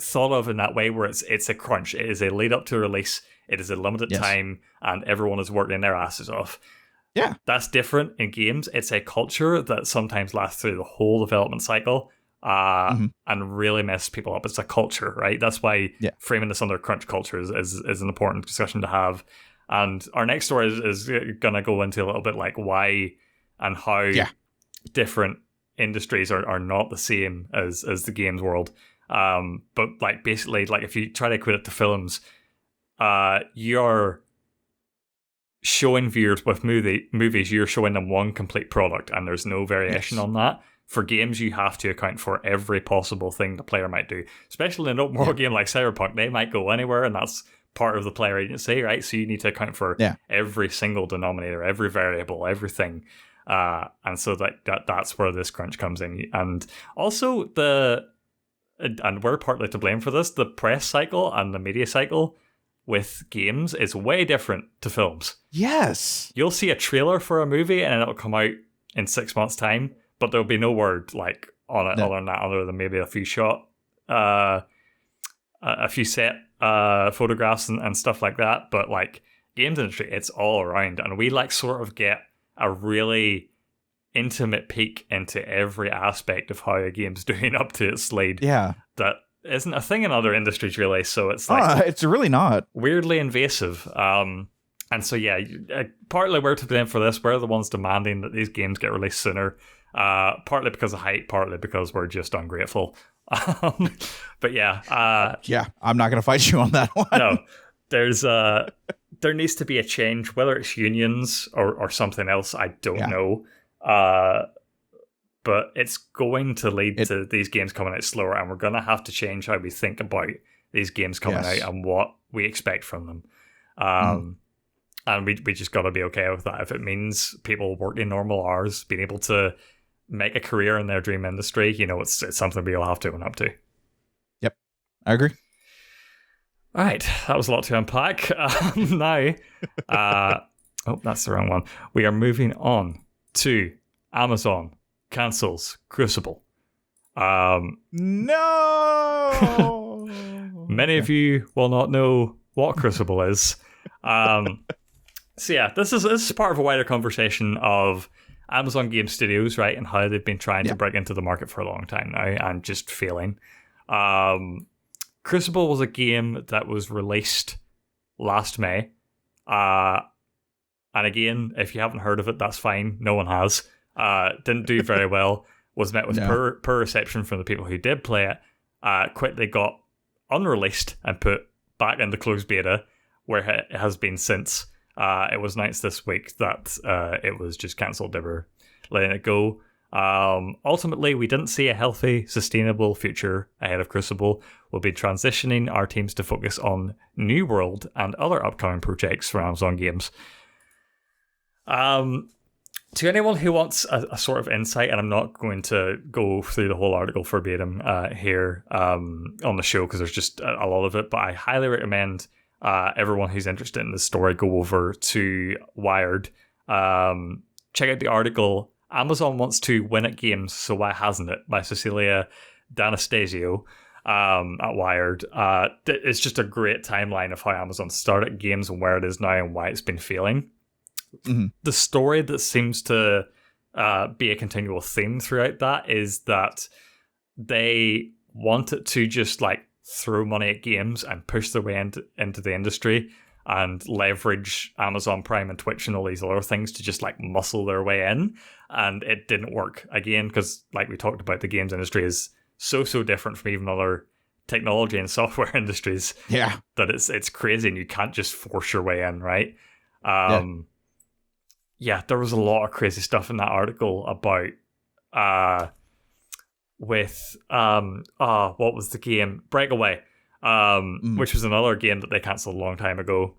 thought of in that way where it's a crunch. It is a lead up to a release. It is a limited time, and everyone is working their asses off. Yeah. That's different in games. It's a culture that sometimes lasts through the whole development cycle and really messes people up. It's a culture, right? That's why Yeah. framing this under crunch culture is an important discussion to have. And our next story is going to go into a little bit like why and how different industries are not the same as the games world. But like basically, like if you try to equate it to films, you're showing viewers with movies, you're showing them one complete product, and there's no variation on that. For games, you have to account for every possible thing the player might do. Especially in an open world game like Cyberpunk, they might go anywhere, and that's part of the player agency, right? So you need to account for every single denominator, every variable, everything. And so that's where this crunch comes in. And also and we're partly to blame for this, the press cycle and the media cycle with games is way different to films. Yes. You'll see a trailer for a movie and it'll come out in 6 months' time, but there'll be no word like on it other than maybe a few set photographs and stuff like that. But like games industry, it's all around, and we like sort of get a really intimate peek into every aspect of how a game's doing up to its lead. Yeah. That isn't a thing in other industries really, so it's like it's really not. Weirdly invasive. And so partly we're to blame for this. We're the ones demanding that these games get released sooner. Partly because of hype, partly because we're just ungrateful. But I'm not gonna fight you on that one. No, there needs to be a change, whether it's unions or something else. I don't know. But it's going to lead to these games coming out slower, and we're going to have to change how we think about these games coming out and what we expect from them. And we just got to be okay with that. If it means people working normal hours, being able to make a career in their dream industry, it's something we all have to own up to. Yep, I agree. All right, that was a lot to unpack. Now, that's the wrong one. We are moving on to Amazon cancels Crucible. No! Many of you will not know what Crucible is. So this is part of a wider conversation of Amazon Game Studios, right, and how they've been trying to break into the market for a long time now and just failing. Crucible was a game that was released last May. And again, if you haven't heard of it, that's fine. No one has. Didn't do very well. Was met with poor reception from the people who did play it. Quickly got unreleased and put back into closed beta, where it has been since. It was announced this week that it was just cancelled. They were letting it go. Ultimately, we didn't see a healthy, sustainable future ahead of Crucible. We'll be transitioning our teams to focus on New World and other upcoming projects for Amazon Games. To anyone who wants a sort of insight, and I'm not going to go through the whole article verbatim here on the show because there's just a lot of it, but I highly recommend everyone who's interested in this story go over to Wired. Check out the article, Amazon Wants to Win at Games, So Why Hasn't It? By Cecilia D'Anastasio at Wired. It's just a great timeline of how Amazon started games and where it is now and why it's been failing. Mm-hmm. The story that seems to be a continual theme throughout that is that they wanted to just like throw money at games and push their way into the industry and leverage Amazon Prime and Twitch and all these other things to just like muscle their way in, and it didn't work again because, like we talked about, the games industry is so different from even other technology and software industries. That it's crazy, and you can't just force your way in, right? There was a lot of crazy stuff in that article about what was the game? Breakaway, which was another game that they cancelled a long time ago.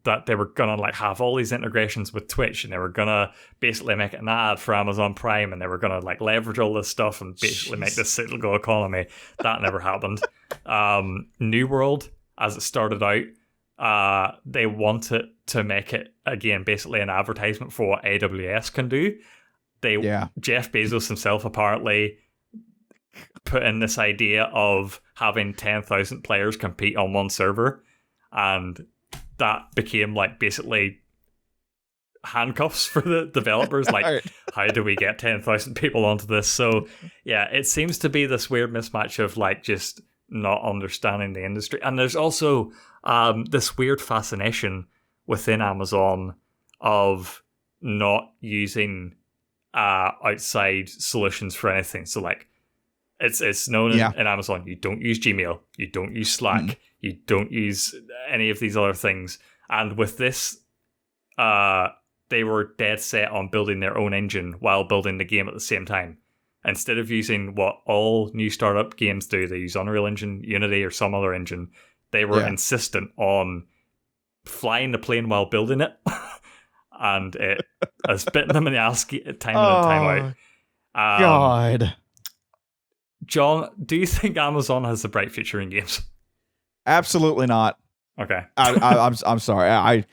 That they were gonna like have all these integrations with Twitch, and they were gonna basically make an ad for Amazon Prime, and they were gonna like leverage all this stuff and basically make this cyclical economy. That never happened. New World, as it started out, they wanted to make it again basically an advertisement for what AWS can do. Jeff Bezos himself apparently put in this idea of having 10,000 players compete on one server, and that became like basically handcuffs for the developers. Like, Right. how do we get 10,000 people onto this? So, yeah, it seems to be this weird mismatch of like just not understanding the industry. And there's also this weird fascination within Amazon of not using outside solutions for anything. So, like, it's known in Amazon, you don't use Gmail, you don't use Slack, you don't use any of these other things. And with this, they were dead set on building their own engine while building the game at the same time. Instead of using what all new startup games do, they use Unreal Engine, Unity, or some other engine. They were insistent on flying the plane while building it. And it has bitten them in the ass time in and time out. God. John, do you think Amazon has a bright future in games? Absolutely not. Okay. I'm sorry.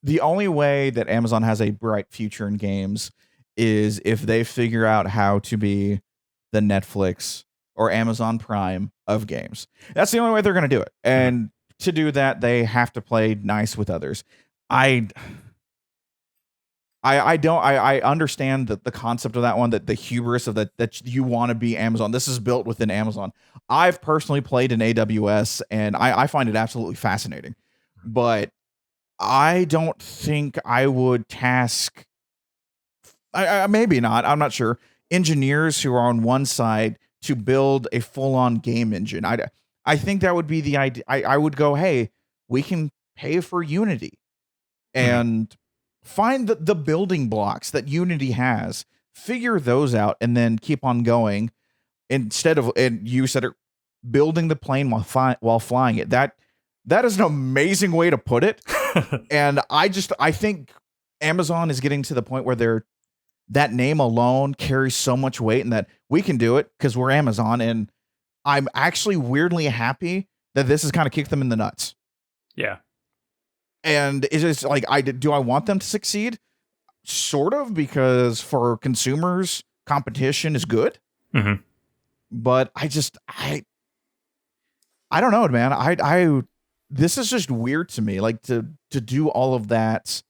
The only way that Amazon has a bright future in games is if they figure out how to be the Netflix or Amazon Prime of games. That's the only way they're going to do it. And to do that, they have to play nice with others. I understand the concept of that one, that the hubris of that you want to be Amazon. This is built within Amazon. I've personally played in AWS, and I find it absolutely fascinating. But I don't think I would task, maybe not, I'm not sure, engineers who are on one side to build a full-on game engine. I think that would be the idea. I would go, hey, we can pay for Unity and find the building blocks that Unity has, figure those out, and then keep on going. Instead of, and you said it, building the plane while flying it. That is an amazing way to put it. And I think Amazon is getting to the point where that name alone carries so much weight, and that we can do it because we're Amazon. And I'm actually weirdly happy that this has kind of kicked them in the nuts. Yeah. And it's just like, do I want them to succeed? Sort of, because for consumers, competition is good. Mm-hmm. But I don't know, man. This is just weird to me. Like to do all of that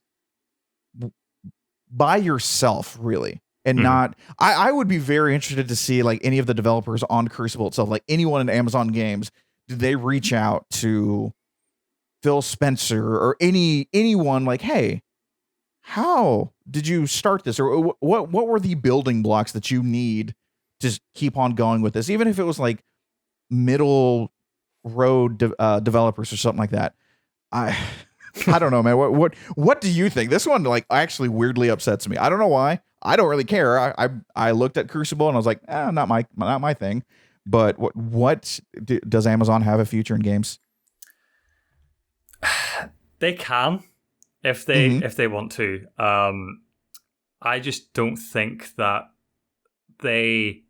by yourself, really. And not, I would be very interested to see like any of the developers on Crucible itself, like anyone in Amazon Games, do they reach out to Phil Spencer or anyone like, hey, how did you start this? Or what were the building blocks that you need to keep on going with this? Even if it was like middle road developers or something like that. I don't know, man. What do you think? This one like actually weirdly upsets me. I don't know why. I don't really care. I looked at Crucible and I was like, not my thing. But does Amazon have a future in games? They can, if they want to. I just don't think that they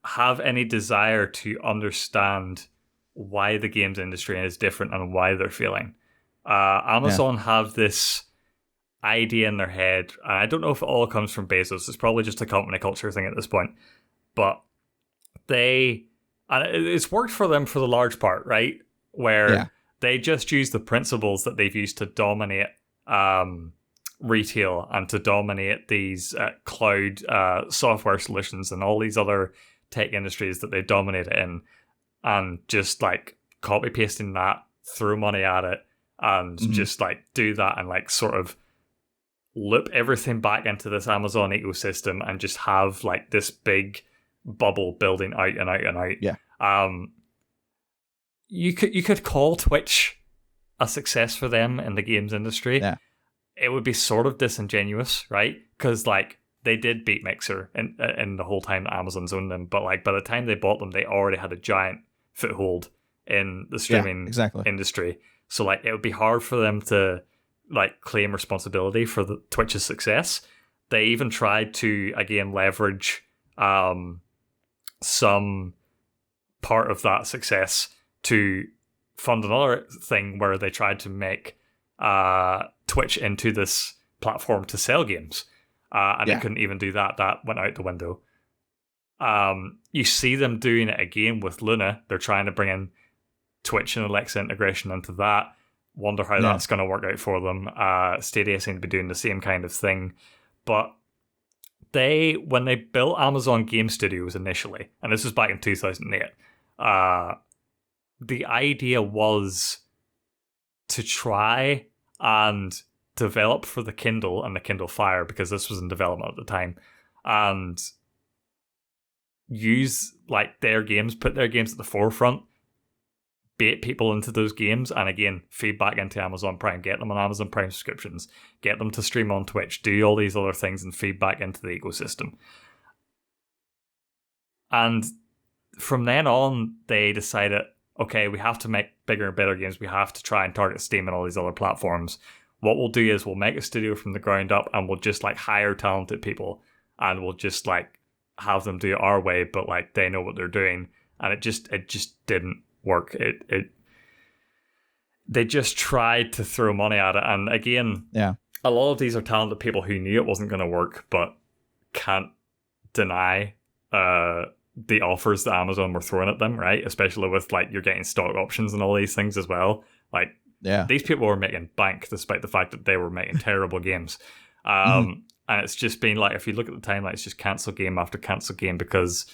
have any desire to understand why the games industry is different and why they're failing. Amazon have this idea in their head, and I don't know if it all comes from Bezos. It's probably just a company culture thing at this point, but it's worked for them for the large part, right? Where they just use the principles that they've used to dominate retail and to dominate these cloud software solutions and all these other tech industries that they dominate in, and just like copy pasting that, throw money at it, and just like do that and like sort of loop everything back into this Amazon ecosystem and just have like this big bubble building out and out and out. Yeah. You could call Twitch a success for them in the games industry. Yeah. It would be sort of disingenuous, right? Because like they did beat Mixer in the whole time that Amazon's owned them, but like by the time they bought them, they already had a giant foothold in the streaming industry. So like it would be hard for them to like claim responsibility for the Twitch's success. They even tried to again leverage some part of that success to fund another thing where they tried to make Twitch into this platform to sell games. And they couldn't even do that. That went out the window. You see them doing it again with Luna. They're trying to bring in Twitch and Alexa integration into that. Wonder how that's going to work out for them. Stadia seem to be doing the same kind of thing. But when they built Amazon Game Studios initially, and this was back in 2008, the idea was to try and develop for the Kindle and the Kindle Fire, because this was in development at the time, and use like their games, put their games at the forefront, bait people into those games, and again, feedback into Amazon Prime, get them on Amazon Prime subscriptions, get them to stream on Twitch, do all these other things and feedback into the ecosystem. And from then on, they decided, okay, we have to make bigger and better games. We have to try and target Steam and all these other platforms. What we'll do is we'll make a studio from the ground up, and we'll just like hire talented people, and we'll just like have them do it our way, but like they know what they're doing. And it just didn't work. They just tried to throw money at it, and again, a lot of these are talented people who knew it wasn't going to work, but can't deny the offers that Amazon were throwing at them, right? Especially with like you're getting stock options and all these things as well. Like these people were making bank despite the fact that they were making terrible games. And it's just been like, if you look at the timeline, it's just cancel game after cancel game, because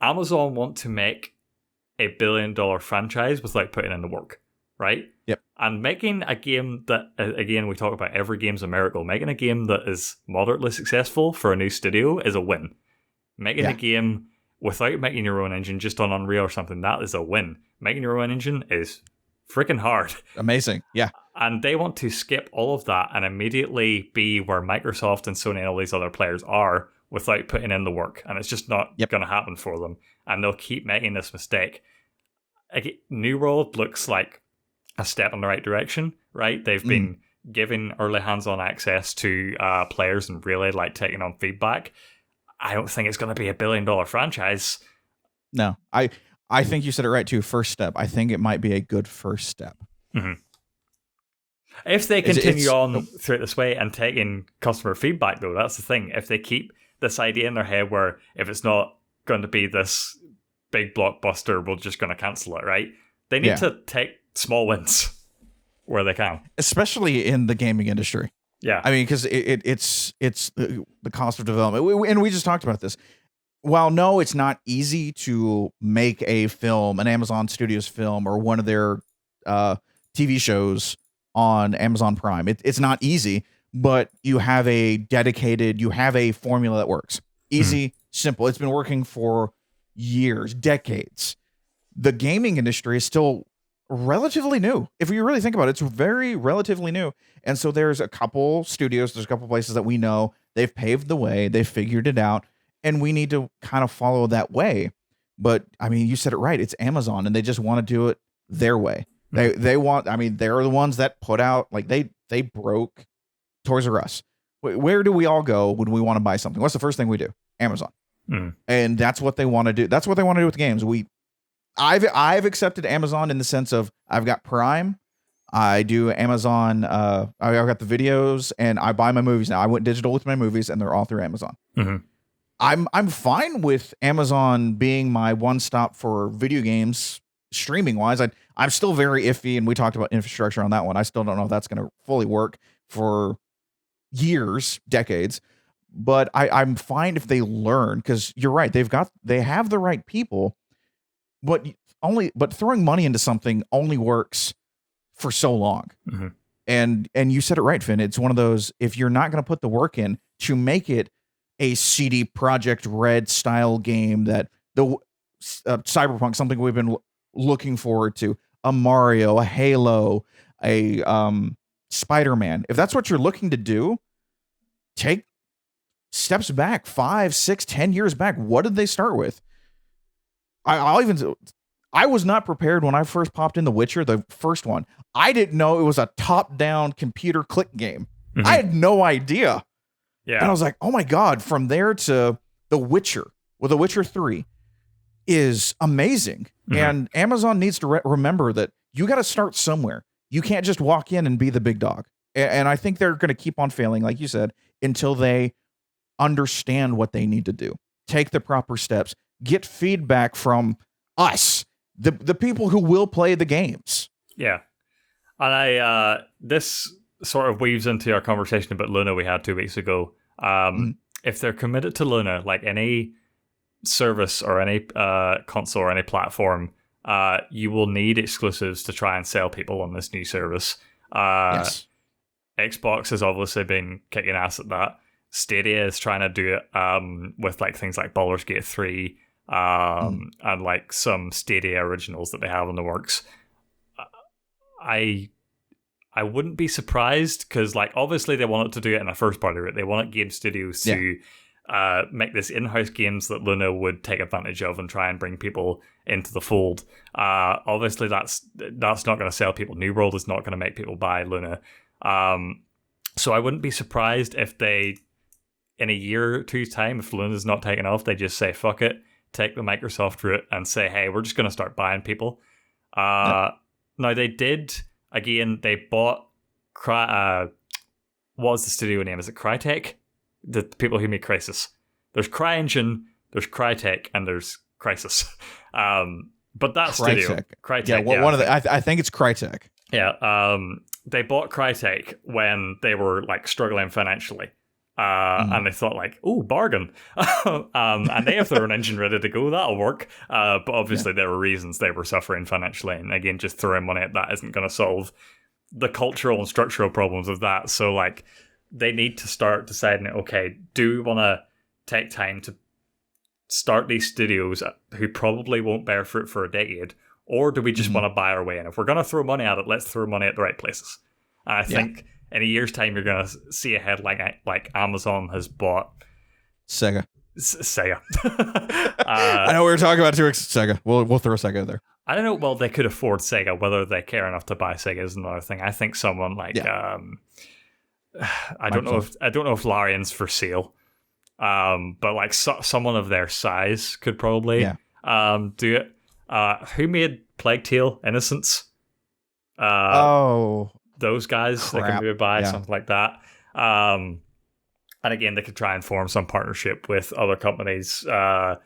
Amazon want to make $1 billion franchise without putting in the work, right? Yep. And making a game that, again, we talk about every game's a miracle. Making a game that is moderately successful for a new studio is a win. Making a game without making your own engine, just on Unreal or something, that is a win. Making your own engine is freaking hard. Amazing. Yeah. And they want to skip all of that and immediately be where Microsoft and Sony and all these other players are without putting in the work. And it's just not going to happen for them. And they'll keep making this mistake. New World looks like a step in the right direction, right? They've been giving early hands-on access to players and really like taking on feedback. I don't think it's going to be $1 billion franchise. No, I think you said it right too. First step. I think it might be a good first step. Mm-hmm. If they continue on through it this way and taking customer feedback, though, that's the thing. If they keep this idea in their head where if it's not going to be this big blockbuster, we're just going to cancel it, right? They need to take small wins where they can, especially in the gaming industry. Yeah, I mean, because it's the cost of development, and we just talked about this. While no, it's not easy to make a film, an Amazon Studios film, or one of their TV shows on Amazon Prime. It's not easy, but you have a formula that works. Easy, simple. It's been working for years, decades. The gaming industry is still relatively new. If you really think about it, it's very relatively new. And so there's a couple studios, there's a couple places that we know they've paved the way, they've figured it out, and we need to kind of follow that way. But I mean, you said it right. It's Amazon, and they just want to do it their way. They want, I mean, they're the ones that put out, like they broke Toys R Us. Where do we all go when we want to buy something? What's the first thing we do? Amazon. And that's what they want to do. That's what they want to do with games. I've accepted Amazon in the sense of I've got Prime. I do Amazon. I've got the videos, and I buy my movies now. I went digital with my movies, and they're all through Amazon. I'm fine with Amazon being my one stop for video games streaming wise. I'm still very iffy, and we talked about infrastructure on that one. I still don't know if that's going to fully work for years, decades. But I'm fine if they learn, because you're right. They have the right people, but throwing money into something only works for so long. And you said it right, Finn. It's one of those, if you're not going to put the work in to make it a CD Projekt Red style game, that the Cyberpunk, something we've been looking forward to, a Mario, a Halo, a Spider-Man. If that's what you're looking to do, take steps back 5, 6, 10 years back. What did they start with? I was not prepared when I first popped in The Witcher, the first one. I didn't know it was a top-down computer click game. I had no idea. Yeah. And I was like, oh my God, from there to The Witcher, well, The Witcher 3 is amazing. And Amazon needs to remember that you got to start somewhere. You can't just walk in and be the big dog. And I think they're going to keep on failing, like you said, until they understand what they need to do. Take the proper steps. Get feedback from us, the people who will play the games. Yeah. And this sort of weaves into our conversation about Luna we had 2 weeks ago. If they're committed to Luna, like any service or any console or any platform, you will need exclusives to try and sell people on this new service. Yes. Xbox has obviously been kicking ass at that. Stadia is trying to do it with like things like Baldur's Gate 3 and like some Stadia originals that they have in the works. I wouldn't be surprised because like obviously they wanted to do it in a first party route. They wanted game studios to make this in-house games that Luna would take advantage of and try and bring people into the fold. Obviously that's not going to sell people. New World is not going to make people buy Luna. So I wouldn't be surprised if they, in a year or two's time, if Luna's not taking off, they just say fuck it, take the Microsoft route and say, hey, we're just going to start buying people. Now they did, again, they bought what was the studio name? Is it Crytek? The people who made Crysis. There's CryEngine, there's Crytek, and there's Crysis. But that studio, Crytek. Yeah, one of the. I think it's Crytek. Yeah. They bought Crytek when they were like struggling financially. And they thought like, oh, bargain. And they have their own engine ready to go. That'll work. But obviously there were reasons they were suffering financially. And again, just throwing money at that isn't going to solve the cultural and structural problems of that. So like they need to start deciding, okay, do we want to take time to start these studios who probably won't bear fruit for a decade? Or do we just want to buy our way in? If we're going to throw money at it, let's throw money at the right places. And I think in a year's time, you're going to see a headline like Amazon has bought Sega. Sega. I know we were talking about Sega. We'll throw Sega there. I don't know. Well, they could afford Sega. Whether they care enough to buy Sega is another thing. I think someone like I don't know if Larian's for sale, but like someone of their size could probably do it. Who made Plague Tale: Innocence? Those guys they can maybe buy something like that. And again, they could try and form some partnership with other companies on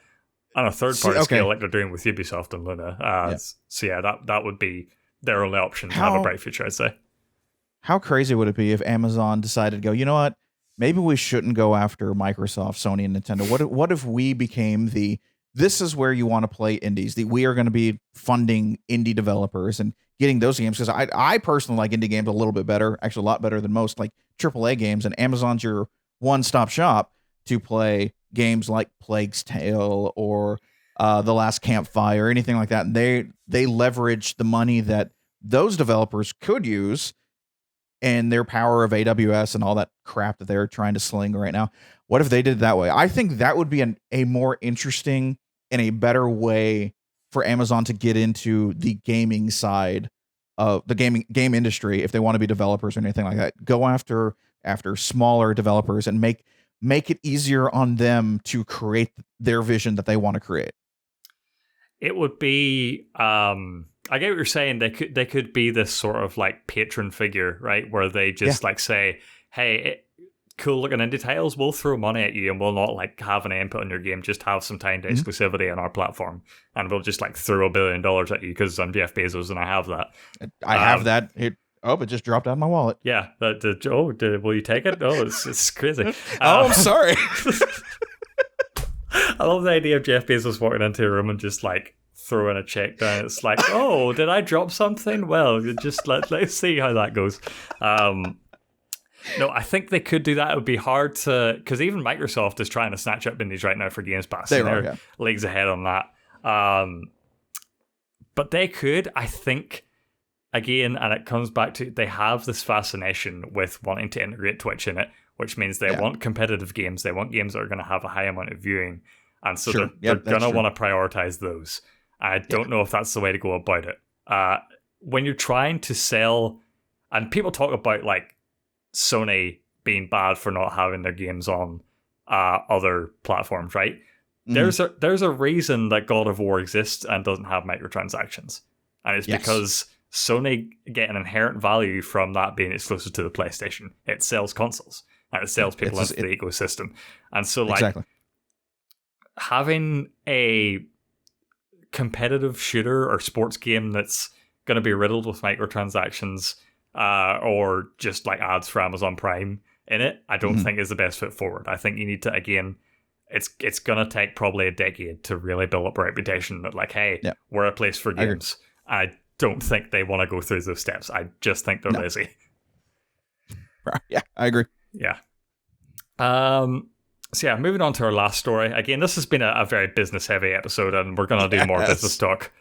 a third-party scale, like they're doing with Ubisoft and Luna. So yeah, that would be their only option to have a bright future, I'd say. How crazy would it be if Amazon decided to go, you know what? Maybe we shouldn't go after Microsoft, Sony, and Nintendo. What if we became this is where you want to play indies. We are going to be funding indie developers and getting those games, because I personally like indie games a little bit better, actually a lot better than most like AAA games, and Amazon's your one-stop shop to play games like Plague's Tale or The Last Campfire or anything like that. And they leverage the money that those developers could use and their power of AWS and all that crap that they're trying to sling right now. What if they did it that way? I think that would be a more interesting and a better way for Amazon to get into the gaming side of the game industry if they want to be developers or anything like that. Go after smaller developers and make it easier on them to create their vision that they want to create. It would be I get what you're saying. They could be this sort of like patron figure, right? Where they just like say, hey, cool looking indie titles, we'll throw money at you and we'll not like have an input on your game, just have some timed exclusivity on our platform, and we'll just like throw $1 billion at you because I'm Jeff Bezos and I have that. I have that. It just dropped out of my wallet. Yeah. Will you take it? Oh, it's crazy. I'm sorry. I love the idea of Jeff Bezos walking into a room and just like throwing a check down. It's like, oh, did I drop something? Well, just let's see how that goes. No, I think they could do that. It would be hard to, because even Microsoft is trying to snatch up indies right now for Games Pass. They're leagues ahead on that. But they could, I think, again, and it comes back to they have this fascination with wanting to integrate Twitch in it, which means they want competitive games. They want games that are going to have a high amount of viewing. And so they're going to want to prioritize those. I don't know if that's the way to go about it. When you're trying to sell, and people talk about like Sony being bad for not having their games on other platforms, right? There's a reason that God of War exists and doesn't have microtransactions. And it's because Sony get an inherent value from that being exclusive to the PlayStation. It sells consoles and it sells people into the ecosystem. And so like having a competitive shooter or sports game that's going to be riddled with microtransactions or just like ads for Amazon Prime in it, I don't think is the best foot forward. I think you need to, again, it's going to take probably a decade to really build up a reputation that, like, hey, we're a place for games. I don't think they want to go through those steps. I just think they're lazy. Yeah, I agree. Yeah. So yeah, moving on to our last story. Again, this has been a very business-heavy episode, and we're going to do more business talk.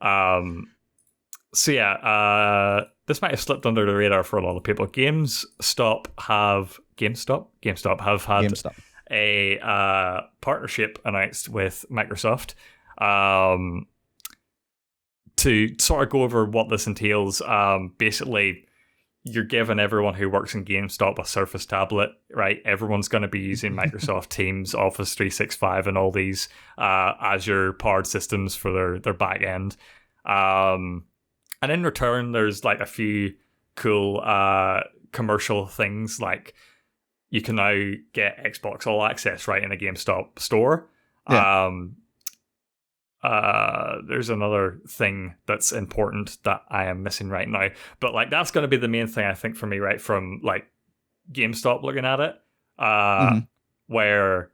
So yeah, this might have slipped under the radar for a lot of people. Gamestop have had a partnership announced with Microsoft to sort of go over what this entails. Basically, you're giving everyone who works in GameStop a Surface tablet, right? Everyone's going to be using Microsoft Teams, Office 365, and all these Azure-powered systems for their back end. And in return, there's like a few cool commercial things, like you can now get Xbox All Access right in the GameStop store. Yeah. There's another thing that's important that I am missing right now, but like that's going to be the main thing I think for me, right, from like GameStop looking at it, where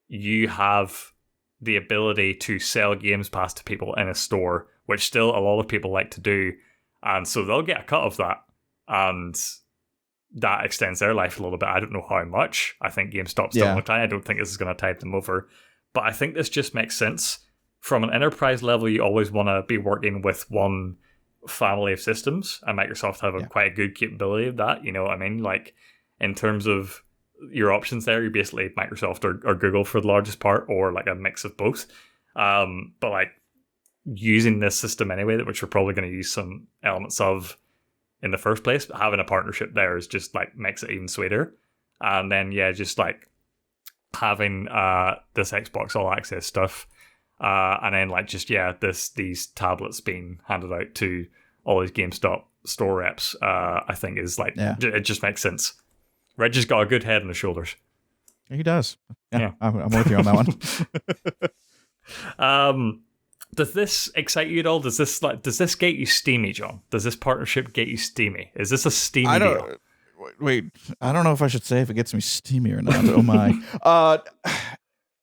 you have the ability to sell Games Pass to people in a store, which still a lot of people like to do, and so they'll get a cut of that, and that extends their life a little bit. I don't know how much. I think GameStop's still on the time. I don't think this is going to tide them over, but I think this just makes sense. From an enterprise level, you always want to be working with one family of systems, and Microsoft have quite a good capability of that. You know what I mean? Like, in terms of your options there, you're basically Microsoft or Google for the largest part, or like a mix of both. But like using this system anyway, which we're probably going to use some elements of in the first place, but having a partnership there is just like makes it even sweeter. And then just like having this Xbox All Access stuff. And then like just these tablets being handed out to all these GameStop store reps, I think is like it just makes sense. Reg has got a good head on his shoulders. He does. Yeah. I'm with you on that one. Does this excite you at all? Does this get you steamy, John? Does this partnership get you steamy? Is this a steamy deal? Wait, I don't know if I should say if it gets me steamy or not. Oh my.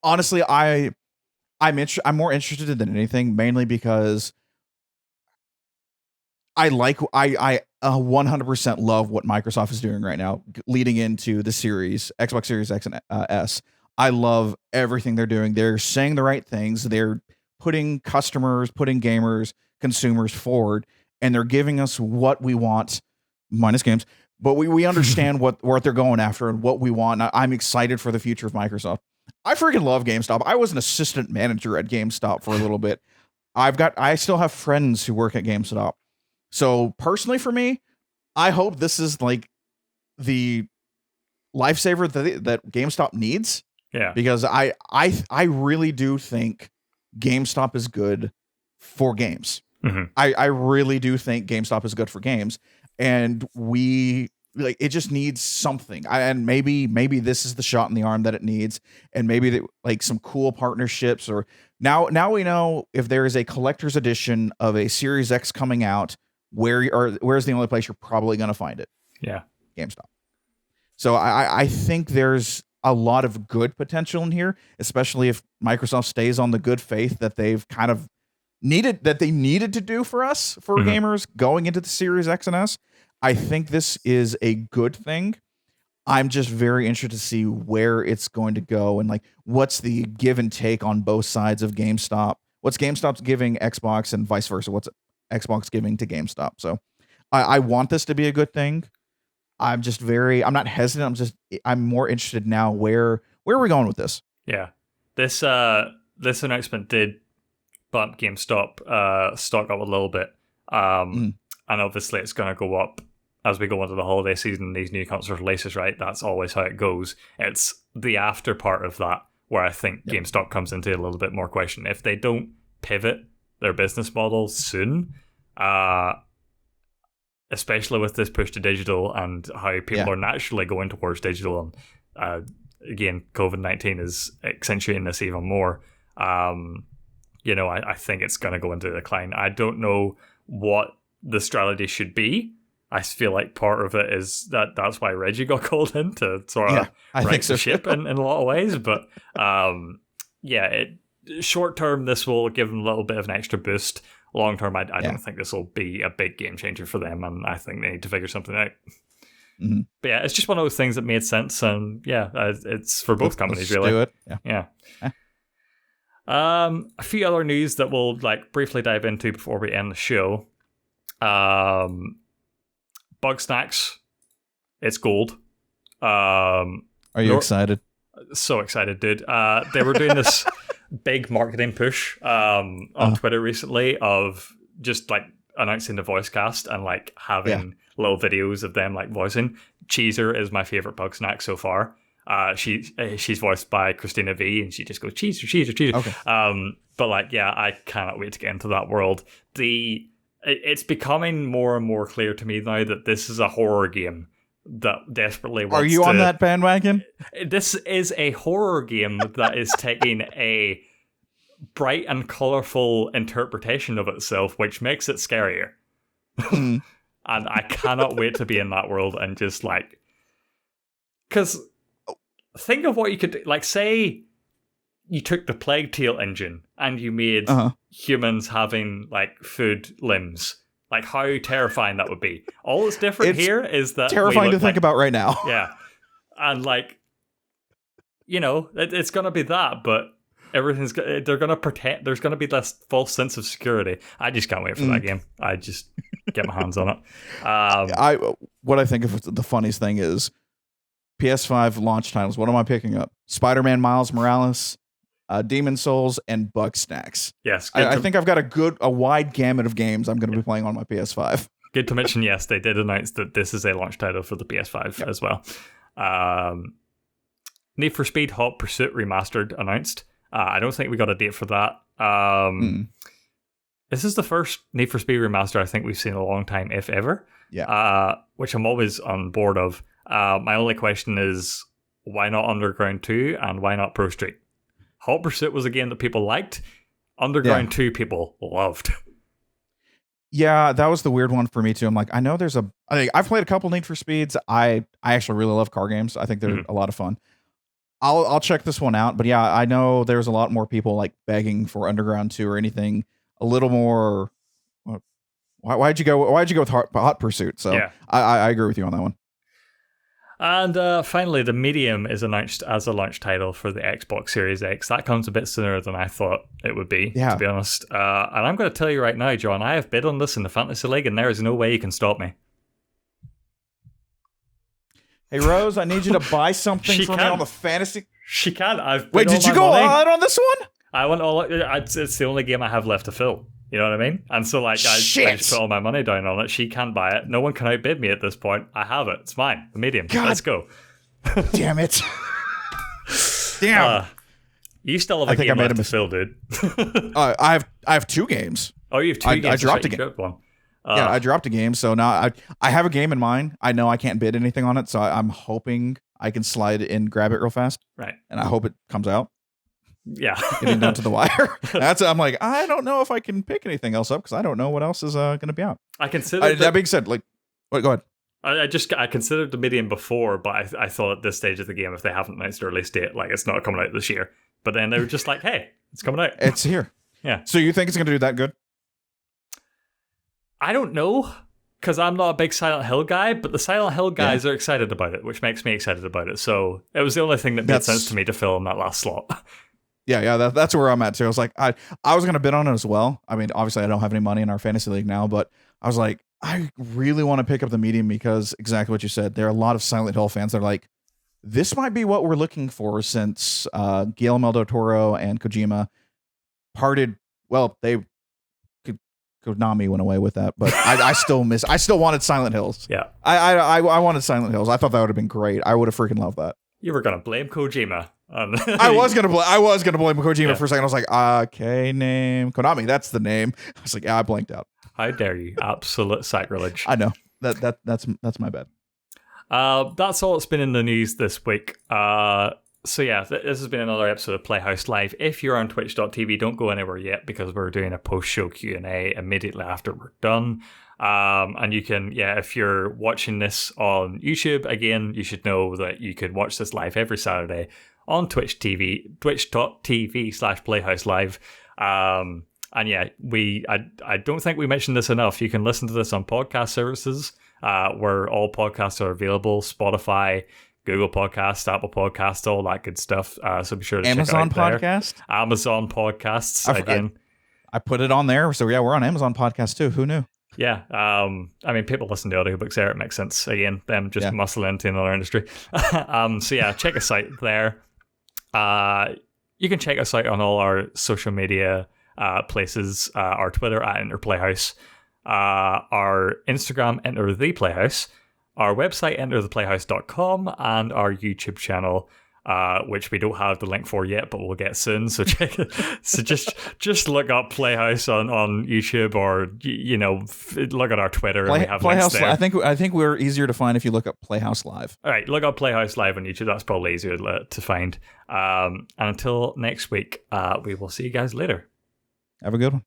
Honestly, I'm more interested than anything, mainly because I 100% love what Microsoft is doing right now, leading into the Xbox Series X and S. I love everything they're doing. They're saying the right things. They're putting customers, putting gamers, consumers forward, and they're giving us what we want, minus games. But we understand what they're going after and what we want. I'm excited for the future of Microsoft. I freaking love GameStop. I was an assistant manager at GameStop for a little bit. I still have friends who work at GameStop. So personally for me, I hope this is like the lifesaver that GameStop needs. Yeah. Because I really do think GameStop is good for games. Mm-hmm. I really do think GameStop is good for games. And it just needs something. And maybe this is the shot in the arm that it needs. And maybe like some cool partnerships, or now we know if there is a collector's edition of a Series X coming out, where's the only place you're probably going to find it? Yeah. GameStop. So I think there's a lot of good potential in here, especially if Microsoft stays on the good faith that they've kind of needed to do for us, for gamers going into the Series X and S. I think this is a good thing. I'm just very interested to see where it's going to go and like what's the give and take on both sides of GameStop. What's GameStop's giving Xbox and vice versa? What's Xbox giving to GameStop? So I want this to be a good thing. I'm not hesitant. I'm more interested now. Where are we going with this? Yeah. This announcement did bump GameStop stock up a little bit. And obviously it's going to go up as we go into the holiday season, these new console releases, right? That's always how it goes. It's the after part of that where I think GameStop comes into a little bit more question. If they don't pivot their business model soon, especially with this push to digital and how people are naturally going towards digital, and again, COVID-19 is accentuating this even more. I think it's going to go into decline. I don't know what the strategy should be I feel like part of it is that's why Reggie got called in to sort of right the ship in a lot of ways. But short term, this will give them a little bit of an extra boost. Long term, I don't think this will be a big game changer for them, and I think they need to figure something out. Mm-hmm. But yeah, it's just one of those things that made sense, and it's for both companies, let's really. Do it. Yeah. A few other news that we'll briefly dive into before we end the show. Bug Snacks, it's gold. Are you excited? So excited, dude. They were doing this big marketing push on Twitter recently of just announcing the voice cast and having little videos of them voicing. Cheeser is my favorite Bug Snack so far. She's voiced by Christina V, and she just goes Cheeser, Cheeser, Cheeser. Okay. But I cannot wait to get into that world. It's becoming more and more clear to me now that this is a horror game that desperately wants to... Are you on that bandwagon? This is a horror game that is taking a bright and colorful interpretation of itself, which makes it scarier. And I cannot wait to be in that world and just because think of what you could do. Say you took the Plague Tale engine and you made humans having food limbs. How terrifying that would be. All that's different here is that terrifying to think about right now. Yeah. And it's going to be that, but they're going to pretend there's going to be this false sense of security. I just can't wait for that game. I just get my hands on it. What I think of the funniest thing is PS5 launch titles. What am I picking up? Spider-Man Miles Morales, Demon Souls, and Bug Snacks. Yes. I think I've got a wide gamut of games I'm going to be playing on my PS5. Good to mention, yes, they did announce that this is a launch title for the PS5 as well. Need for Speed Hot Pursuit Remastered announced. I don't think we got a date for that. This is the first Need for Speed Remaster I think we've seen in a long time, if ever. Yeah. Which I'm always on board of. My only question is, why not Underground 2 and why not Pro Street? Hot Pursuit was a game that people liked. Underground 2 people loved. Yeah, that was the weird one for me too. I'm I know I've played a couple Need for Speeds. I actually really love car games. I think they're a lot of fun. I'll check this one out, but yeah, I know there's a lot more people begging for Underground 2 or anything a little more. Why'd you go with Hot Pursuit? So yeah. I agree with you on that one. And finally, The Medium is announced as a launch title for the Xbox Series X. That comes a bit sooner than I thought it would be, to be honest. And I'm going to tell you right now, John, I have bid on this in the Fantasy League, and there is no way you can stop me. Hey, Rose, I need you to buy something for me on the fantasy. She can. Wait, did you go all out on this one? I went all out. It's the only game I have left to fill. You know what I mean? And so, I just put all my money down on it. She can buy it. No one can outbid me at this point. I have it. It's mine. The Medium. God. Let's go. Damn it. Damn. You still have a game left to fill, dude. I have 2 games. Oh, you have 2 games? I dropped a game. One. I dropped a game, so now I have a game in mind. I know I can't bid anything on it, so I'm hoping I can slide in, grab it real fast. Right. And I hope it comes out. Yeah. Getting down to the wire. I'm I don't know if I can pick anything else up because I don't know what else is going to be out. I considered that being said, go ahead. I considered the Medium before, but I thought at this stage of the game, if they haven't announced a release date, it's not coming out this year. But then they were just hey, it's coming out. It's here. Yeah. So you think it's going to do that good? I don't know, because I'm not a big Silent Hill guy, but the Silent Hill guys are excited about it, which makes me excited about it. So it was the only thing that made sense to me to fill in that last slot. Yeah, that's where I'm at too. I was I was going to bid on it as well. I mean, obviously I don't have any money in our fantasy league now, but I was I really want to pick up the Medium because exactly what you said. There are a lot of Silent Hill fans that are this might be what we're looking for since Guillermo del Toro and Kojima parted. Well, Konami went away with that, but I still wanted Silent Hills. Yeah. I wanted Silent Hills. I thought that would have been great. I would have freaking loved that. You were going to blame Kojima. I was gonna blame Kojima for a second. I was okay, name Konami. That's the name. I was I blanked out. How dare you? Absolute sacrilege. I know that's my bad. That's all that's been in the news this week. So yeah, this has been another episode of Playhouse Live. If you're on twitch.tv, don't go anywhere yet because we're doing a post-show Q&A immediately after we're done. And you can, if you're watching this on YouTube, again, you should know that you could watch this live every Saturday on twitch.tv/playhouselive. And I don't think we mentioned this enough. You can listen to this on podcast services where all podcasts are available: Spotify, Google Podcasts, Apple Podcasts, all that good stuff. So be sure to Amazon check it out Podcast? there. Amazon Podcasts, again. I put it on there. So yeah, we're on Amazon Podcast too. Who knew? Yeah. I mean, people listen to audiobooks there. It makes sense. Again, them just muscle into another industry. So yeah, check us out there. You can check us out on all our social media places, our Twitter at EnterPlayhouse, our Instagram, Enter the Playhouse, our website, entertheplayhouse.com, and our YouTube channel, which we don't have the link for yet, but we'll get soon. So check it. So just look up Playhouse on YouTube, or look at our Twitter, and we have Playhouse. links there. I think we're easier to find if you look up Playhouse Live. All right, look up Playhouse Live on YouTube. That's probably easier to find. And until next week, we will see you guys later. Have a good one.